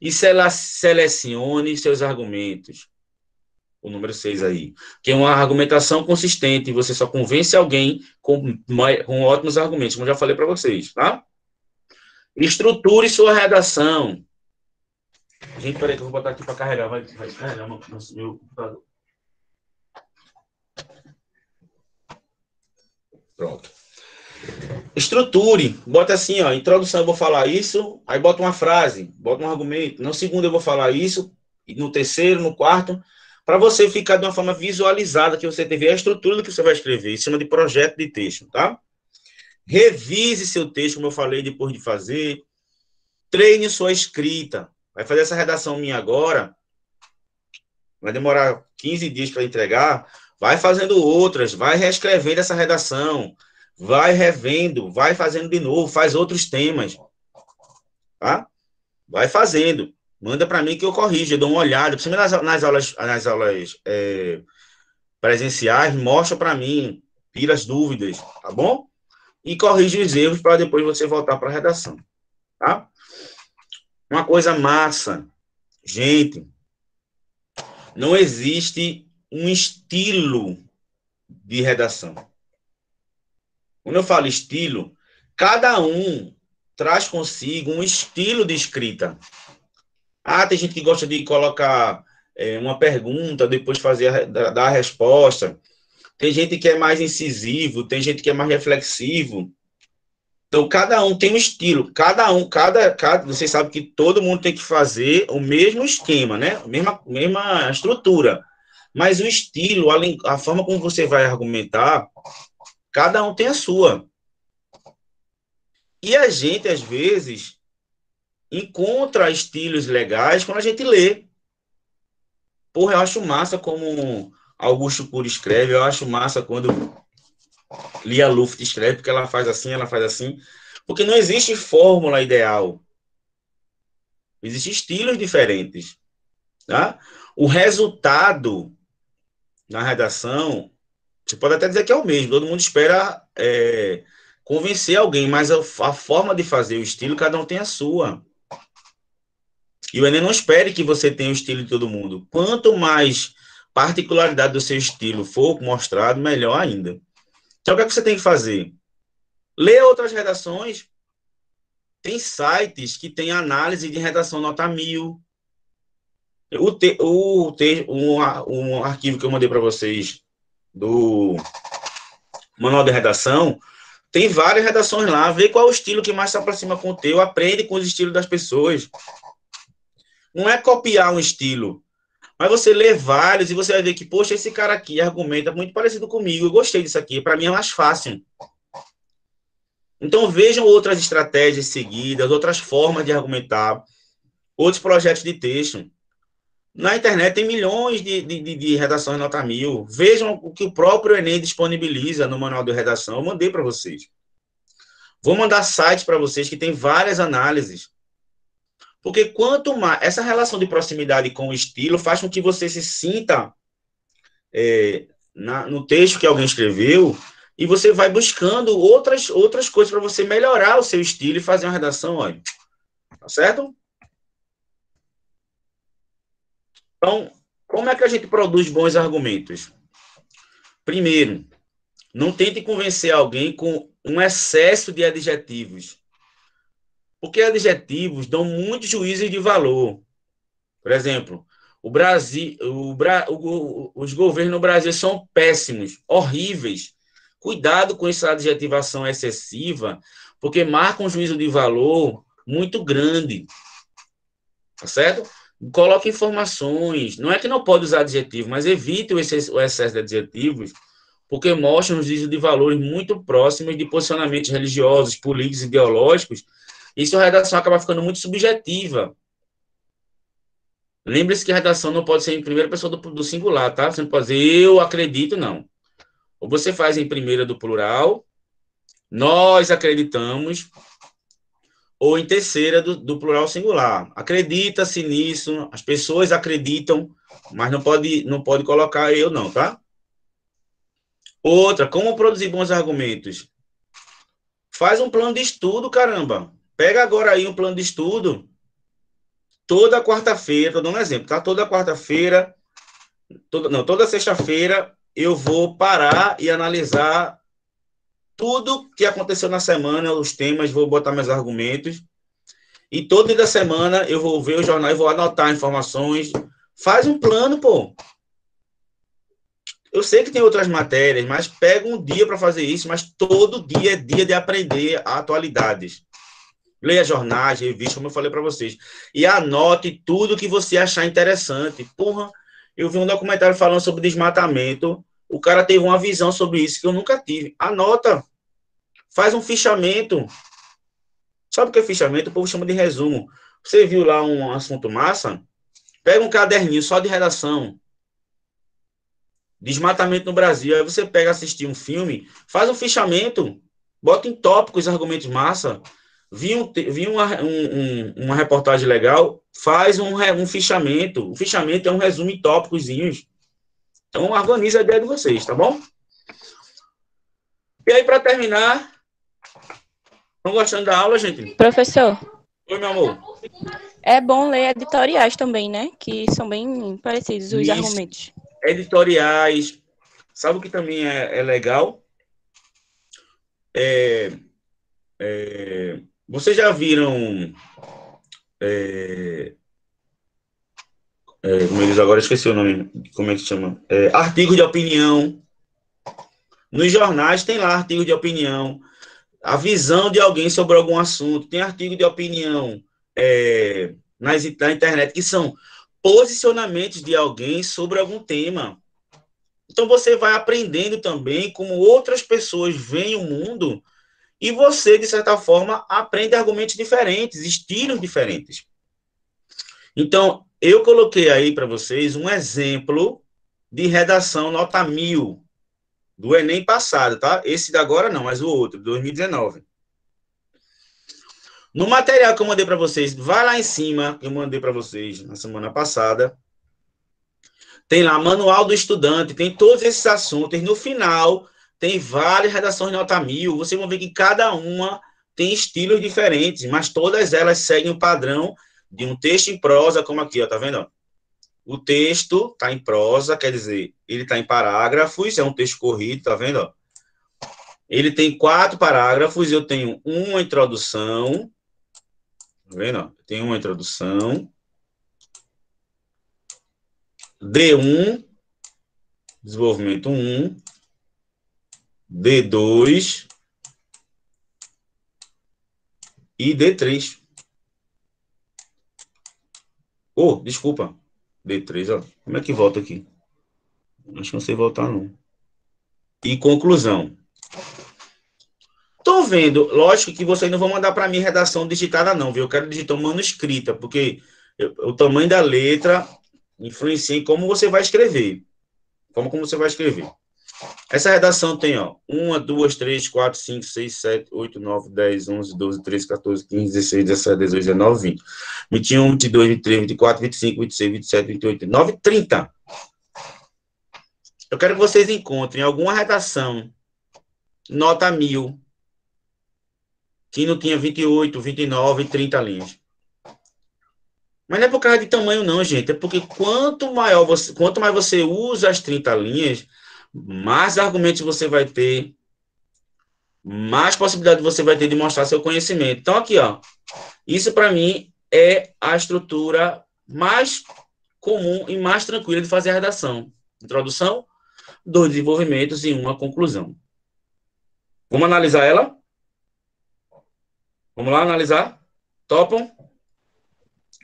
E selecione seus argumentos. O número 6 aí. Que é uma argumentação consistente. Você só convence alguém com ótimos argumentos, como eu já falei para vocês, tá? Estruture sua redação. Gente, peraí que eu vou botar aqui para carregar. Vai carregar meu computador. Pronto. Estruture. Bota assim, ó. Introdução eu vou falar isso. Aí bota uma frase. Bota um argumento. No segundo eu vou falar isso. E no terceiro, no quarto. Para você ficar de uma forma visualizada, que você teve a estrutura do que você vai escrever. Isso chama de projeto de texto, tá? Revise seu texto, como eu falei, depois de fazer. Treine sua escrita. Vai fazer essa redação minha agora. Vai demorar 15 dias para entregar. Vai fazendo outras. Vai reescrevendo essa redação. Vai revendo. Vai fazendo de novo. Faz outros temas. Tá? Vai fazendo. Manda para mim que eu corrijo. Eu dou uma olhada. Principalmente nas aulas presenciais. Mostra para mim. Tira as dúvidas. Tá bom? E corrige os erros para depois você voltar para a redação. Tá? Uma coisa massa. Gente, não existe um estilo de redação. Quando eu falo estilo, cada um traz consigo um estilo de escrita. Tem gente que gosta de colocar uma pergunta, depois dar a resposta. Tem gente que é mais incisivo, tem gente que é mais reflexivo. Então, cada um tem um estilo. Você sabe que todo mundo tem que fazer o mesmo esquema, né? A mesma estrutura. Mas o estilo, a forma como você vai argumentar, cada um tem a sua. E a gente, às vezes, encontra estilos legais quando a gente lê. Porra, eu acho massa como Augusto Cury escreve, eu acho massa quando Lia Luft escreve, porque ela faz assim. Porque não existe fórmula ideal. Existem estilos diferentes. Tá? O resultado na redação, você pode até dizer que é o mesmo, todo mundo espera convencer alguém, mas a forma de fazer o estilo, cada um tem a sua. E o Enem não espere que você tenha o estilo de todo mundo. Quanto mais particularidade do seu estilo for mostrado, melhor ainda. Então, o que é que você tem que fazer? Ler outras redações. Tem sites que têm análise de redação nota 1000. Um arquivo que eu mandei para vocês do Manual de Redação, tem várias redações lá. Vê qual é o estilo que mais se aproxima com o teu. Aprende com os estilos das pessoas. Não é copiar um estilo. Mas você lê vários e você vai ver que, poxa, esse cara aqui argumenta muito parecido comigo. Eu gostei disso aqui. Para mim é mais fácil. Então, vejam outras estratégias seguidas, outras formas de argumentar, outros projetos de texto. Na internet tem milhões de redações nota 1000. Vejam o que o próprio Enem disponibiliza no manual de redação. Eu mandei para vocês. Vou mandar sites para vocês que tem várias análises. Porque quanto mais... Essa relação de proximidade com o estilo faz com que você se sinta no texto que alguém escreveu e você vai buscando outras coisas para você melhorar o seu estilo e fazer uma redação, olha. Tá certo? Então, Como é que a gente produz bons argumentos? Primeiro, não tente convencer alguém com um excesso de adjetivos. Porque adjetivos dão muito juízo de valor. Por exemplo, o Brasil, os governos no Brasil são péssimos, horríveis. Cuidado com essa adjetivação excessiva, porque marca um juízo de valor muito grande. Tá certo? Coloque informações. Não é que não pode usar adjetivo, mas evite o excesso de adjetivos, porque mostram um juízo de valores muito próximos de posicionamentos religiosos, políticos, ideológicos, e sua redação acaba ficando muito subjetiva. Lembre-se que a redação não pode ser em primeira pessoa do singular, tá? Você não pode dizer eu acredito, não. Ou você faz em primeira do plural, nós acreditamos, ou em terceira do plural singular. Acredita-se nisso, as pessoas acreditam, mas não pode colocar eu não, tá? Outra, como produzir bons argumentos? Faz um plano de estudo, caramba. Pega agora aí um plano de estudo. Toda quarta-feira, tô dando um exemplo, tá? Toda quarta-feira, toda sexta-feira, eu vou parar e analisar tudo que aconteceu na semana, os temas, vou botar meus argumentos. E todo dia da semana eu vou ver o jornal e vou anotar informações. Faz um plano, pô. Eu sei que tem outras matérias, mas pega um dia para fazer isso, mas todo dia é dia de aprender atualidades. Leia jornais, revistas, como eu falei para vocês. E anote tudo que você achar interessante. Porra, eu vi um documentário falando sobre desmatamento. O cara teve uma visão sobre isso que eu nunca tive. Anota. Faz um fichamento. Sabe o que é fichamento? O povo chama de resumo. Você viu lá um assunto massa? Pega um caderninho só de redação. Desmatamento no Brasil. Aí você pega, assistir um filme, faz um fichamento, bota em tópicos argumentos massa. Vi uma reportagem legal, faz um fichamento. O fichamento é um resumo em tópicozinhos. Então, organiza a ideia de vocês, tá bom? E aí, para terminar, estão gostando da aula, gente? Professor, Oi, meu amor. é bom ler editoriais também, né? Que são bem parecidos os Isso. argumentos. Editoriais. Sabe o que também é legal? Vocês já viram... como eles agora, esqueci o nome. Como é que se chama? Artigo de opinião. Nos jornais tem lá artigo de opinião. A visão de alguém sobre algum assunto. Tem artigo de opinião na internet, que são posicionamentos de alguém sobre algum tema. Então, você vai aprendendo também como outras pessoas veem o mundo e você, de certa forma, aprende argumentos diferentes, estilos diferentes. Então, eu coloquei aí para vocês um exemplo de redação nota 1000 do Enem passado, tá? Esse da agora não, mas o outro, 2019. No material que eu mandei para vocês, vai lá em cima, que eu mandei para vocês na semana passada, tem lá manual do estudante, tem todos esses assuntos, e no final tem várias redações nota 1000, vocês vão ver que cada uma tem estilos diferentes, mas todas elas seguem o padrão de um texto em prosa, como aqui, ó, tá vendo? O texto tá em prosa, quer dizer, ele tá em parágrafos, é um texto corrido, tá vendo? Ele tem 4 parágrafos, eu tenho uma introdução, tá vendo? Tem uma introdução, D1, desenvolvimento 1, D2 e D3. Oh, desculpa. D3, ó. Como é que volta aqui? Acho que não sei voltar, não. E conclusão. Tô vendo, lógico que vocês não vão mandar para mim redação digitada, não, viu? Eu quero digitar manuscrita, porque o tamanho da letra influencia em como você vai escrever. Como você vai escrever. Essa redação tem, ó, 1, 2, 3, 4, 5, 6, 7, 8, 9, 10, 11, 12, 13, 14, 15, 16, 17, 18, 19, 20. 21, 22, 23, 24, 25, 26, 27, 28, 29, 30. Eu quero que vocês encontrem alguma redação, nota 1000, que não tinha 28, 29 e 30 linhas. Mas não é por causa de tamanho, não, gente. É porque quanto mais você usa as 30 linhas, mais argumentos você vai ter, mais possibilidade você vai ter de mostrar seu conhecimento. Então, aqui, ó, isso para mim é a estrutura mais comum e mais tranquila de fazer a redação. Introdução, 2 desenvolvimentos e uma conclusão. Vamos analisar ela? Vamos lá analisar? Topam?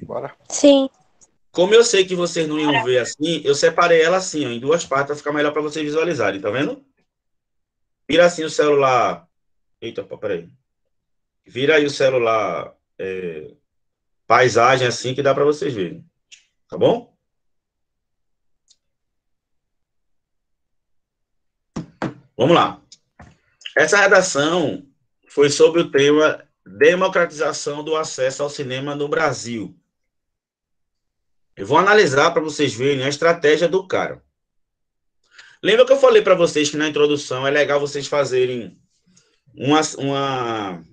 Bora. Sim. Como eu sei que vocês não iam ver assim, eu separei ela assim, ó, em 2 partes, para ficar melhor para vocês visualizarem, tá vendo? Vira assim o celular. Eita, peraí. Vira aí o celular paisagem assim que dá para vocês verem. Tá bom? Vamos lá. Essa redação foi sobre o tema democratização do acesso ao cinema no Brasil. Eu vou analisar para vocês verem a estratégia do cara. Lembra que eu falei para vocês que na introdução é legal vocês fazerem uma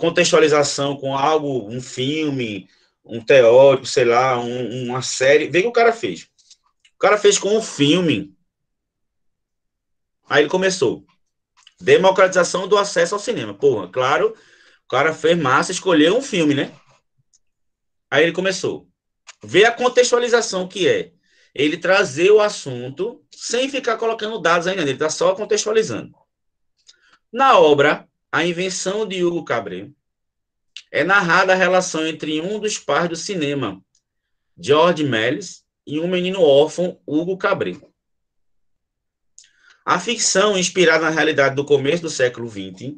contextualização com algo, um filme, um teórico, sei lá, uma série. Vê o que o cara fez. O cara fez com um filme. Aí ele começou. Democratização do acesso ao cinema. Porra, claro, o cara fez massa, escolheu um filme, né? Aí ele começou. Vê a contextualização que é. Ele trazer o assunto sem ficar colocando dados ainda. Ele está só contextualizando. Na obra, A Invenção de Hugo Cabret, é narrada a relação entre um dos pais do cinema, George Méliès, e um menino órfão, Hugo Cabret. A ficção, inspirada na realidade do começo do século XX,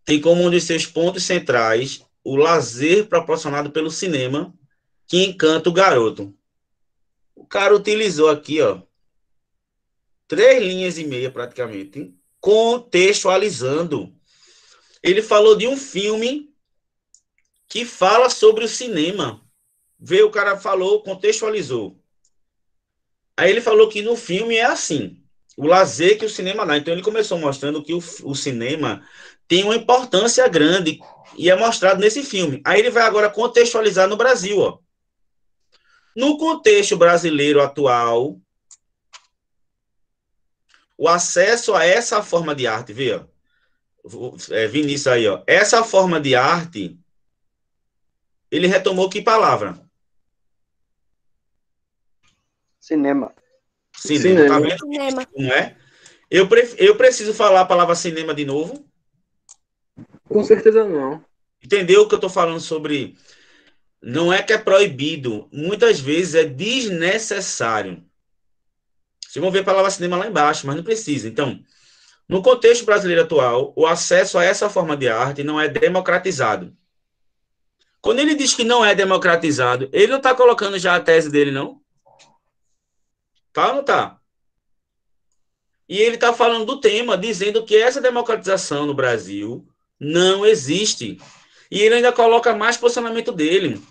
tem como um de seus pontos centrais o lazer proporcionado pelo cinema, que encanta o garoto. O cara utilizou aqui, ó, 3 linhas e meia, praticamente, contextualizando. Ele falou de um filme que fala sobre o cinema. Vê, o cara falou, contextualizou. Aí ele falou que no filme é assim, o lazer que o cinema dá. Então ele começou mostrando que o cinema tem uma importância grande e é mostrado nesse filme. Aí ele vai agora contextualizar no Brasil, ó. No contexto brasileiro atual, o acesso a essa forma de arte, vê, ó, Vinícius aí, ó, essa forma de arte, ele retomou que palavra? Cinema. Cinema. Tá vendo? Cinema. Não é? Eu preciso falar a palavra cinema de novo? Com certeza não. Entendeu o que eu estou falando sobre? Não é que é proibido, muitas vezes é desnecessário. Vocês vão ver a palavra cinema lá embaixo, mas não precisa. Então, no contexto brasileiro atual, o acesso a essa forma de arte não é democratizado. Quando ele diz que não é democratizado, ele não está colocando já a tese dele, não? Tá ou não tá? E ele está falando do tema, dizendo que essa democratização no Brasil não existe. E ele ainda coloca mais posicionamento dele,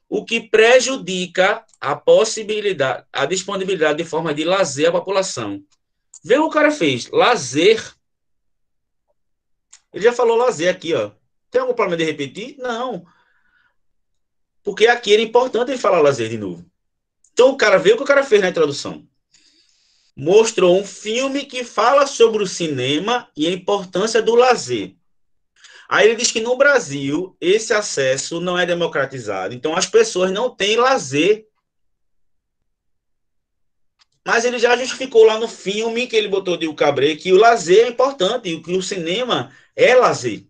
o que prejudica a possibilidade, a disponibilidade de forma de lazer à população. Vê o que o cara fez, lazer. Ele já falou lazer aqui, ó. Tem algum problema de repetir? Não. Porque aqui era importante ele falar lazer de novo. Então o cara vê o que o cara fez na introdução. Mostrou um filme que fala sobre o cinema e a importância do lazer. Aí ele diz que no Brasil esse acesso não é democratizado, então as pessoas não têm lazer. Mas ele já justificou lá no filme que ele botou de Hugo Cabret que o lazer é importante e que o cinema é lazer.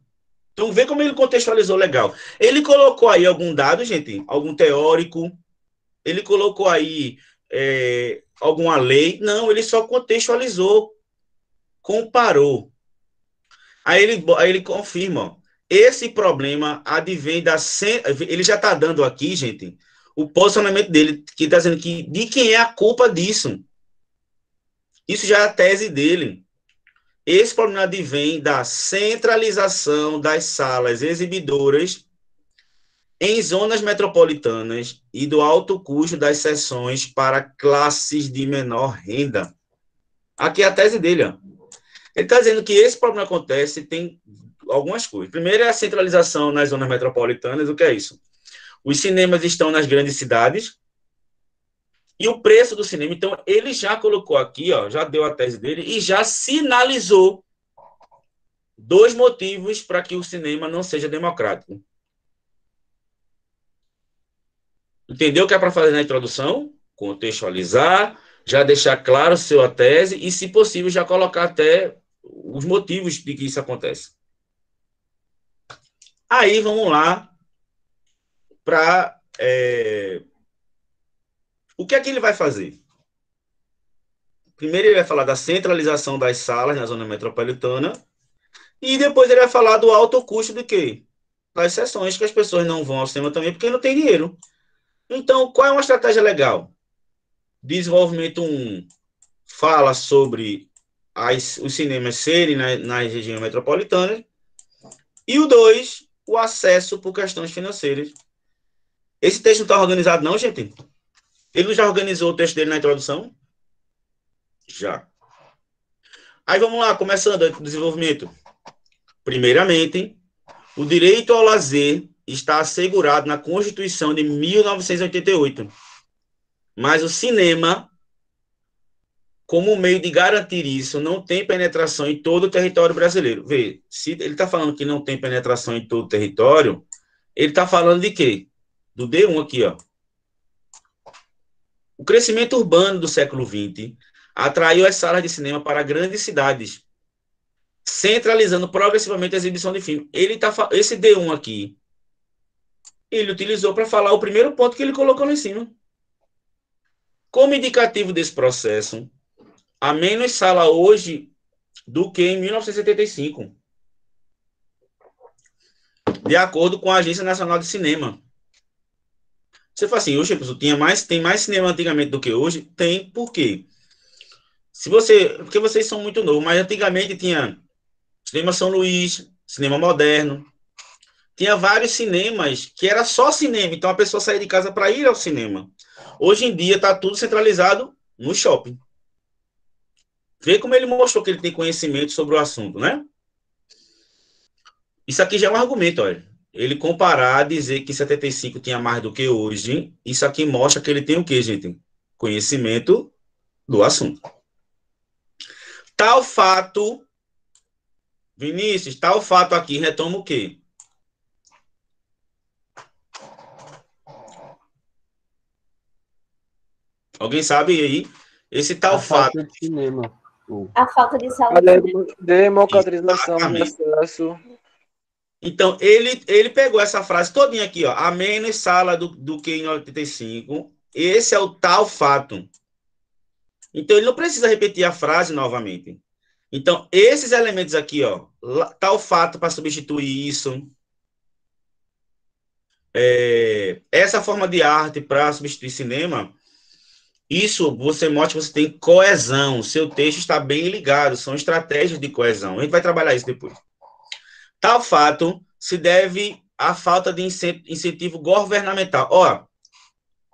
Então vê como ele contextualizou legal. Ele colocou aí algum dado, gente, algum teórico, ele colocou aí alguma lei. Não, ele só contextualizou, comparou. Aí ele confirma, ó, esse problema advém da... Ele já está dando aqui, gente, o posicionamento dele, que está dizendo que de quem é a culpa disso. Isso já é a tese dele. Esse problema advém da centralização das salas exibidoras em zonas metropolitanas e do alto custo das sessões para classes de menor renda. Aqui é a tese dele, ó. Ele está dizendo que esse problema acontece, tem algumas coisas. Primeiro é a centralização nas zonas metropolitanas. O que é isso? Os cinemas estão nas grandes cidades. E o preço do cinema, então, ele já colocou aqui, ó, já deu a tese dele e já sinalizou 2 motivos para que o cinema não seja democrático. Entendeu o que é para fazer na introdução? Contextualizar, já deixar claro sua tese e, se possível, já colocar até os motivos de que isso acontece. Aí, vamos lá para... O que é que ele vai fazer? Primeiro ele vai falar da centralização das salas na zona metropolitana e depois ele vai falar do alto custo de quê? Das sessões, que as pessoas não vão ao cinema também porque não tem dinheiro. Então, qual é uma estratégia legal? Desenvolvimento 1 fala sobre os cinemas serem nas regiões metropolitanas e o 2, o acesso por questões financeiras. Esse texto não está organizado não, gente? Ele já organizou o texto dele na introdução? Já. Aí vamos lá, começando o desenvolvimento. Primeiramente, o direito ao lazer está assegurado na Constituição de 1988. Mas o cinema, como meio de garantir isso, não tem penetração em todo o território brasileiro. Vê, se ele está falando que não tem penetração em todo o território, ele está falando de quê? Do D1 aqui, ó. O crescimento urbano do século XX atraiu as salas de cinema para grandes cidades, centralizando progressivamente a exibição de filme. Esse D1 aqui, ele utilizou para falar o primeiro ponto que ele colocou lá em cima. Como indicativo desse processo, há menos sala hoje do que em 1975, de acordo com a Agência Nacional de Cinema. Você fala assim, hoje tem mais cinema antigamente do que hoje? Tem, por quê? Porque vocês são muito novos, mas antigamente tinha Cinema São Luís, Cinema Moderno, tinha vários cinemas que era só cinema, então a pessoa saía de casa para ir ao cinema. Hoje em dia está tudo centralizado no shopping. Vê como ele mostrou que ele tem conhecimento sobre o assunto, né? Isso aqui já é um argumento, olha. Ele comparar, dizer que em 75 tinha mais do que hoje, isso aqui mostra que ele tem o quê, gente? Conhecimento do assunto. Tal fato, Vinícius, tal fato aqui retoma o quê? Alguém sabe aí? Esse tal fato. De cinema. A falta de sala. A democratização de acesso. Então, ele pegou essa frase todinha aqui, ó, a menos sala do que em 85. Esse é o tal fato. Então, ele não precisa repetir a frase novamente. Então, esses elementos aqui, ó, tal fato para substituir isso, essa forma de arte para substituir cinema, isso você mostra que você tem coesão, seu texto está bem ligado, são estratégias de coesão. A gente vai trabalhar isso depois. Tal fato se deve à falta de incentivo governamental. Ó,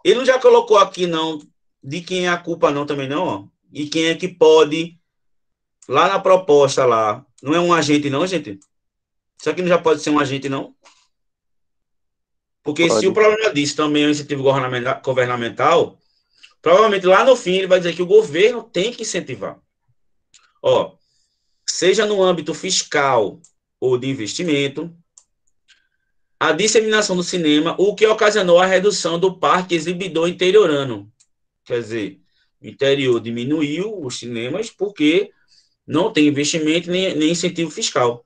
ele não já colocou aqui, não, de quem é a culpa, não, também não, ó. E quem é que pode, lá na proposta, lá, não é um agente, não, gente? Isso aqui não já pode ser um agente, não? Porque se o problema disso também é um incentivo governamental, provavelmente lá no fim ele vai dizer que o governo tem que incentivar. Ó, seja no âmbito fiscal ou de investimento, a disseminação do cinema, o que ocasionou a redução do parque exibidor interiorano. Quer dizer, o interior diminuiu os cinemas porque não tem investimento nem incentivo fiscal.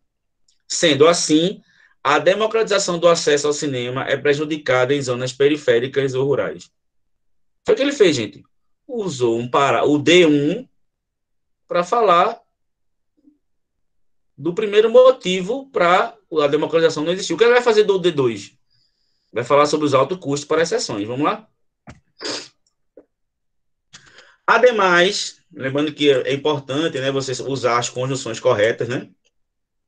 Sendo assim, a democratização do acesso ao cinema é prejudicada em zonas periféricas ou rurais. Foi o que ele fez, gente. Usou o D1 para falar do primeiro motivo para a democratização não existir. O que ele vai fazer do D2? Vai falar sobre os altos custos para as sessões. Vamos lá? Ademais, lembrando que é importante, né, você usar as conjunções corretas, né?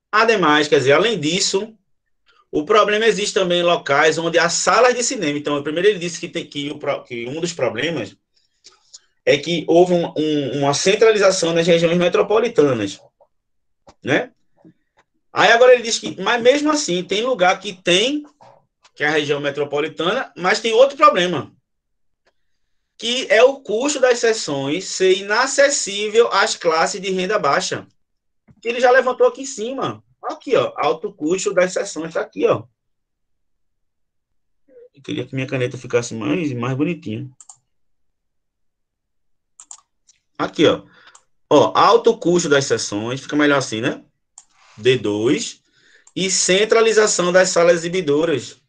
Ademais, quer dizer, além disso, o problema existe também em locais onde há salas de cinema. Então, primeiro ele disse que um dos problemas é que houve uma centralização nas regiões metropolitanas, né? Aí agora ele diz que, mas mesmo assim, tem lugar que tem que é a região metropolitana, mas tem outro problema, que é o custo das sessões ser inacessível às classes de renda baixa. Que ele já levantou aqui em cima. Aqui, ó, alto custo das sessões, tá aqui, ó. Eu queria que minha caneta ficasse mais bonitinha. Aqui, ó. Ó, alto custo das sessões, fica melhor assim, né? D2. E centralização das salas exibidoras.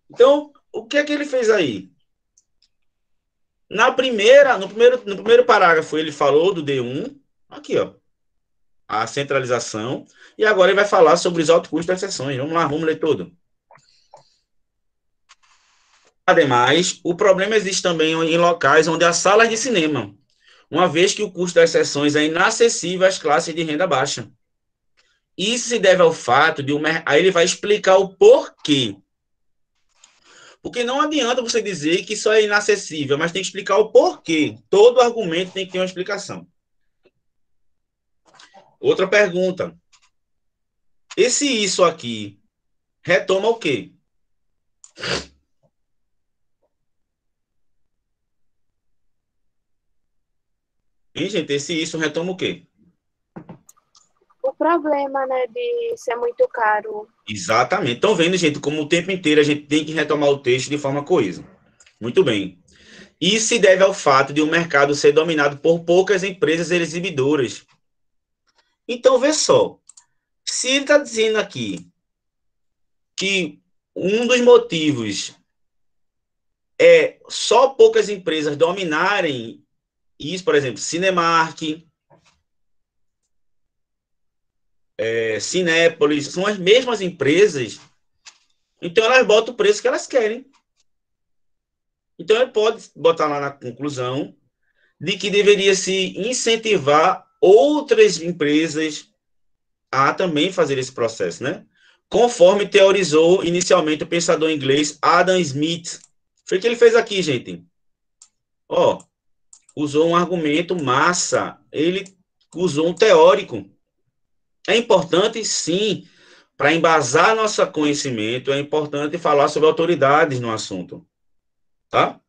Então, o que é que ele fez aí? No primeiro parágrafo, ele falou do D1. Aqui, ó. A centralização. E agora ele vai falar sobre os altos custos das sessões. Vamos lá, vamos ler tudo. Ademais, o problema existe também em locais onde há salas de cinema, uma vez que o custo das sessões é inacessível às classes de renda baixa. Isso se deve ao fato de aí ele vai explicar o porquê. Porque não adianta você dizer que isso é inacessível, mas tem que explicar o porquê. Todo argumento tem que ter uma explicação. Outra pergunta. Isso aqui retoma o quê? Hein, gente? Isso retoma o quê? O problema, né, de ser muito caro. Exatamente. Estão vendo, gente, como o tempo inteiro a gente tem que retomar o texto de forma coesa. Muito bem. Isso se deve ao fato de o mercado ser dominado por poucas empresas exibidoras. Então, vê só. Se ele está dizendo aqui que um dos motivos é só poucas empresas dominarem isso, por exemplo, Cinemark, Cinépolis, são as mesmas empresas, então elas botam o preço que elas querem. Então ele pode botar lá na conclusão de que deveria se incentivar outras empresas a também fazer esse processo, né? Conforme teorizou inicialmente o pensador inglês Adam Smith. Foi o que ele fez aqui, gente. Ó, usou um argumento massa, ele usou um teórico. É importante, sim, para embasar nosso conhecimento, é importante falar sobre autoridades no assunto. Tá?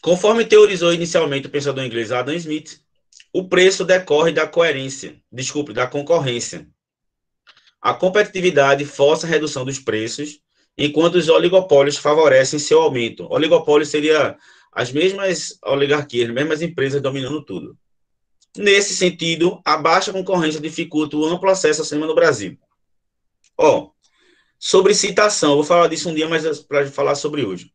Conforme teorizou inicialmente o pensador inglês Adam Smith, o preço decorre da da concorrência. A competitividade força a redução dos preços, enquanto os oligopólios favorecem seu aumento. Oligopólio seria as mesmas oligarquias, as mesmas empresas dominando tudo. Nesse sentido, a baixa concorrência dificulta o amplo acesso ao cinema no Brasil. Ó, sobre citação, eu vou falar disso um dia, mas para falar sobre hoje.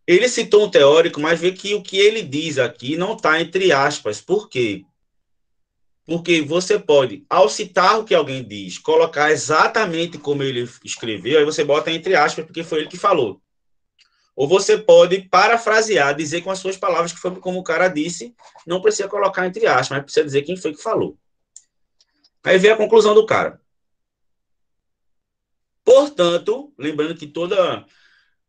Ele citou um teórico, mas vê que o que ele diz aqui não está entre aspas. Por quê? Porque você pode, ao citar o que alguém diz, colocar exatamente como ele escreveu, aí você bota entre aspas, porque foi ele que falou. Ou você pode parafrasear, dizer com as suas palavras que foi como o cara disse, não precisa colocar entre aspas, mas precisa dizer quem foi que falou. Aí vem a conclusão do cara. Portanto, lembrando que toda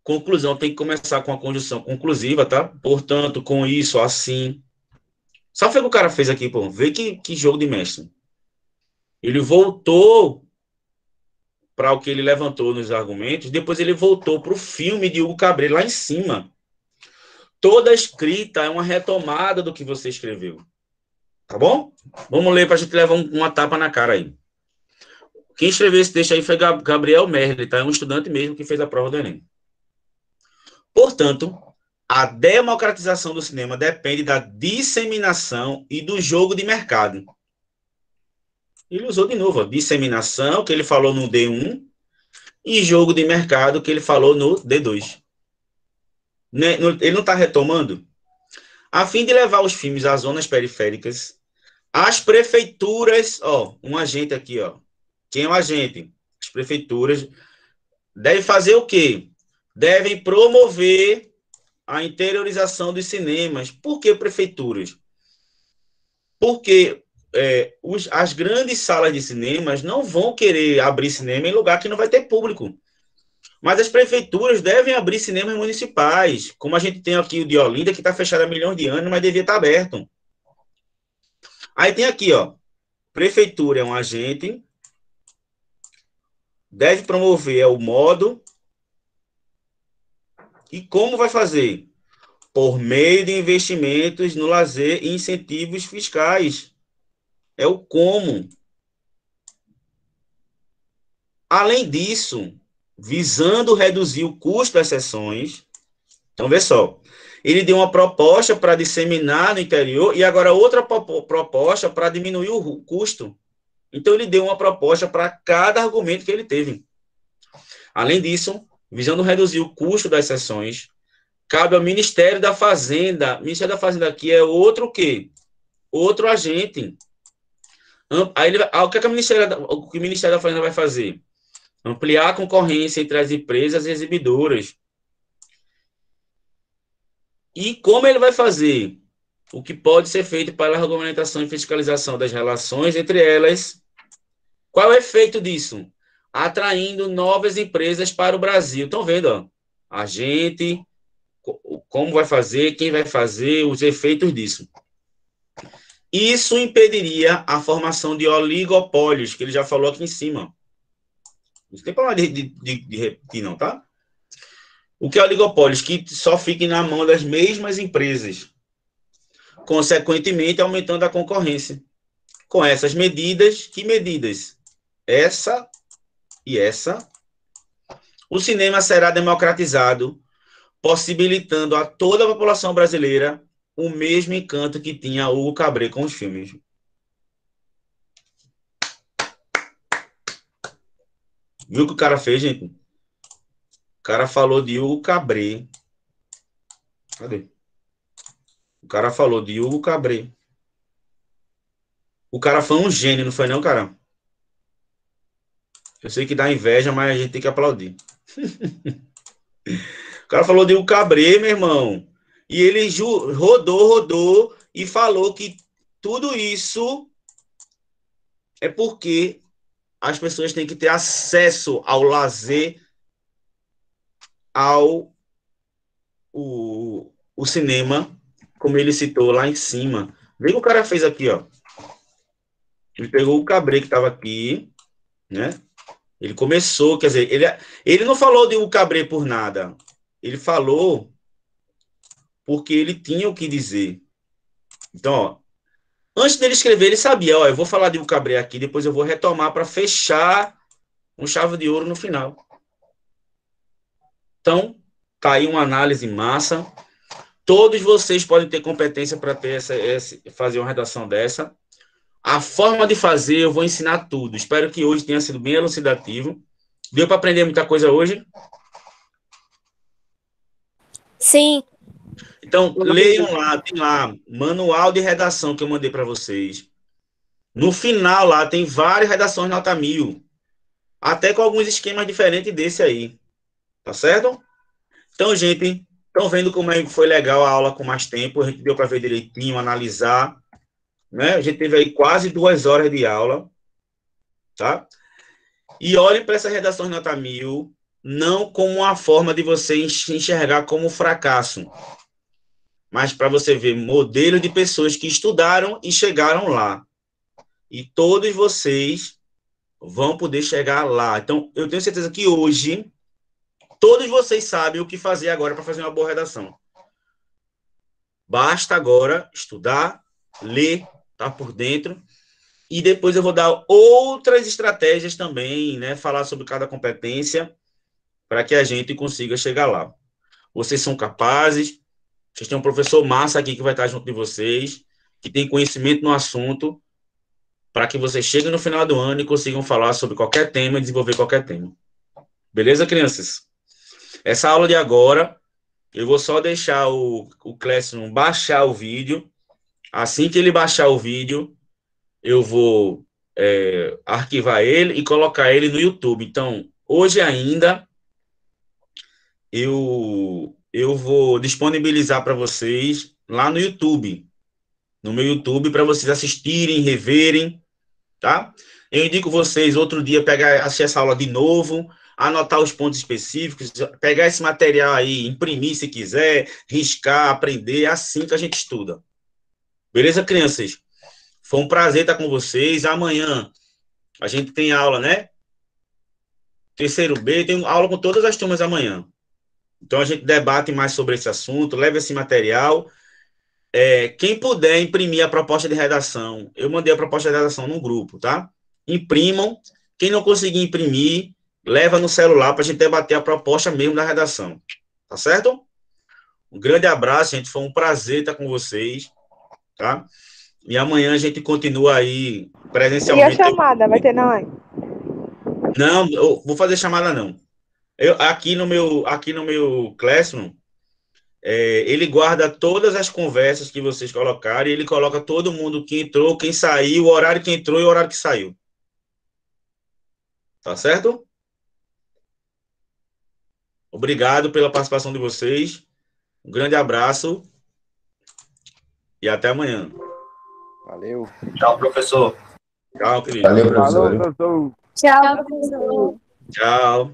conclusão tem que começar com a conjunção conclusiva, tá? Portanto, com isso, assim. Sabe o que o cara fez aqui, pô? Vê que jogo de mestre. Ele voltou para o que ele levantou nos argumentos, depois ele voltou para o filme de Hugo Cabret, lá em cima. Toda a escrita é uma retomada do que você escreveu. Tá bom? Vamos ler para a gente levar uma tapa na cara aí. Quem escreveu esse texto aí foi Gabriel Merli, tá? É um estudante mesmo que fez a prova do Enem. Portanto, a democratização do cinema depende da disseminação e do jogo de mercado. Ele usou de novo, ó, disseminação, que ele falou no D1, e jogo de mercado, que ele falou no D2. Ele não está retomando? A fim de levar os filmes às zonas periféricas, as prefeituras, ó, um agente aqui, ó. Quem é o agente? As prefeituras devem fazer o quê? Devem promover a interiorização dos cinemas. Por que prefeituras? Porque as grandes salas de cinemas não vão querer abrir cinema em lugar que não vai ter público. Mas as prefeituras devem abrir cinemas municipais, como a gente tem aqui o de Olinda, que está fechado há milhões de anos, mas devia estar aberto. Aí tem aqui, ó, prefeitura é um agente, deve promover é o modo e como vai fazer? Por meio de investimentos no lazer e incentivos fiscais. É o como. Além disso, visando reduzir o custo das sessões, então, vê só, ele deu uma proposta para disseminar no interior e agora outra proposta para diminuir o custo. Então, ele deu uma proposta para cada argumento que ele teve. Além disso, visando reduzir o custo das sessões, cabe ao Ministério da Fazenda. O Ministério da Fazenda aqui é outro o quê? Outro agente. Aí o que o Ministério da Fazenda vai fazer? Ampliar a concorrência entre as empresas exibidoras. E como ele vai fazer? O que pode ser feito para a regulamentação e fiscalização das relações entre elas. Qual é o efeito disso? Atraindo novas empresas para o Brasil. Estão vendo? Ó? A gente, como vai fazer, quem vai fazer, os efeitos disso. Isso impediria a formação de oligopólios, que ele já falou aqui em cima. Não tem problema de repetir, não, tá? O que é oligopólios? Que só fiquem na mão das mesmas empresas, consequentemente aumentando a concorrência. Com essas medidas, que medidas? Essa e essa. O cinema será democratizado, possibilitando a toda a população brasileira o mesmo encanto que tinha Hugo Cabret com os filmes. Viu o que o cara fez, gente? O cara falou de Hugo Cabret. Cadê? O cara falou de Hugo Cabret. O cara foi um gênio, não foi não, cara? Eu sei que dá inveja, mas a gente tem que aplaudir. O cara falou de Hugo Cabret, meu irmão. E ele rodou e falou que tudo isso é porque as pessoas têm que ter acesso ao lazer, ao o cinema, como ele citou lá em cima. Vê o que o cara fez aqui, ó. Ele pegou o Cabret que estava aqui, né? Ele começou, quer dizer, ele não falou de o Cabret por nada. Ele falou porque ele tinha o que dizer. Então, ó, antes dele escrever, ele sabia, ó, eu vou falar de o Cabret aqui, depois eu vou retomar para fechar um chave de ouro no final. Então, tá aí uma análise massa. Todos vocês podem ter competência para ter fazer uma redação dessa. A forma de fazer, eu vou ensinar tudo. Espero que hoje tenha sido bem elucidativo. Deu para aprender muita coisa hoje? Sim. Então, leiam lá, tem lá, manual de redação que eu mandei para vocês. No final lá, tem várias redações nota 1000. Até com alguns esquemas diferentes desse aí. Tá certo? Então, gente, estão vendo como é que foi legal a aula com mais tempo. A gente deu para ver direitinho, analisar. Né? A gente teve aí quase 2 horas de aula. Tá? E olhem para essa redação de nota 1000, não como uma forma de você enxergar como fracasso, mas para você ver modelo de pessoas que estudaram e chegaram lá. E todos vocês vão poder chegar lá. Então, eu tenho certeza que hoje, todos vocês sabem o que fazer agora para fazer uma boa redação. Basta agora estudar, ler, tá por dentro. E depois eu vou dar outras estratégias também, né? Falar sobre cada competência para que a gente consiga chegar lá. Vocês são capazes. Vocês têm um professor massa aqui que vai estar junto de vocês, que tem conhecimento no assunto, para que vocês cheguem no final do ano e consigam falar sobre qualquer tema e desenvolver qualquer tema. Beleza, crianças? Essa aula de agora, eu vou só deixar o Classroom baixar o vídeo. Assim que ele baixar o vídeo, eu vou arquivar ele e colocar ele no YouTube. Então, hoje ainda, eu vou disponibilizar para vocês lá no YouTube. No meu YouTube, para vocês assistirem, reverem, tá? Eu indico vocês, outro dia, assistir essa aula de novo, anotar os pontos específicos, pegar esse material aí, imprimir se quiser, riscar, aprender, é assim que a gente estuda. Beleza, crianças? Foi um prazer estar com vocês. Amanhã a gente tem aula, né? terceiro B, tem aula com todas as turmas amanhã. Então, a gente debate mais sobre esse assunto, leva esse material. Quem puder imprimir a proposta de redação, eu mandei a proposta de redação no grupo, tá? Imprimam. Quem não conseguir imprimir, leva no celular para a gente debater a proposta mesmo da redação. Tá certo? Um grande abraço, gente. Foi um prazer estar com vocês, tá? E amanhã a gente continua aí E a presencialmente. chamada, vai ter não, hein? Não, eu vou fazer chamada não. Aqui no meu Classroom, ele guarda todas as conversas que vocês colocaram e ele coloca todo mundo que entrou, quem saiu, o horário que entrou e o horário que saiu. Tá certo? Obrigado pela participação de vocês. Um grande abraço e até amanhã. Valeu. Tchau, professor. Tchau, querido. Valeu, professor. Falou, professor. Tchau, professor. Tchau.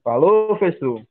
Falou, professor.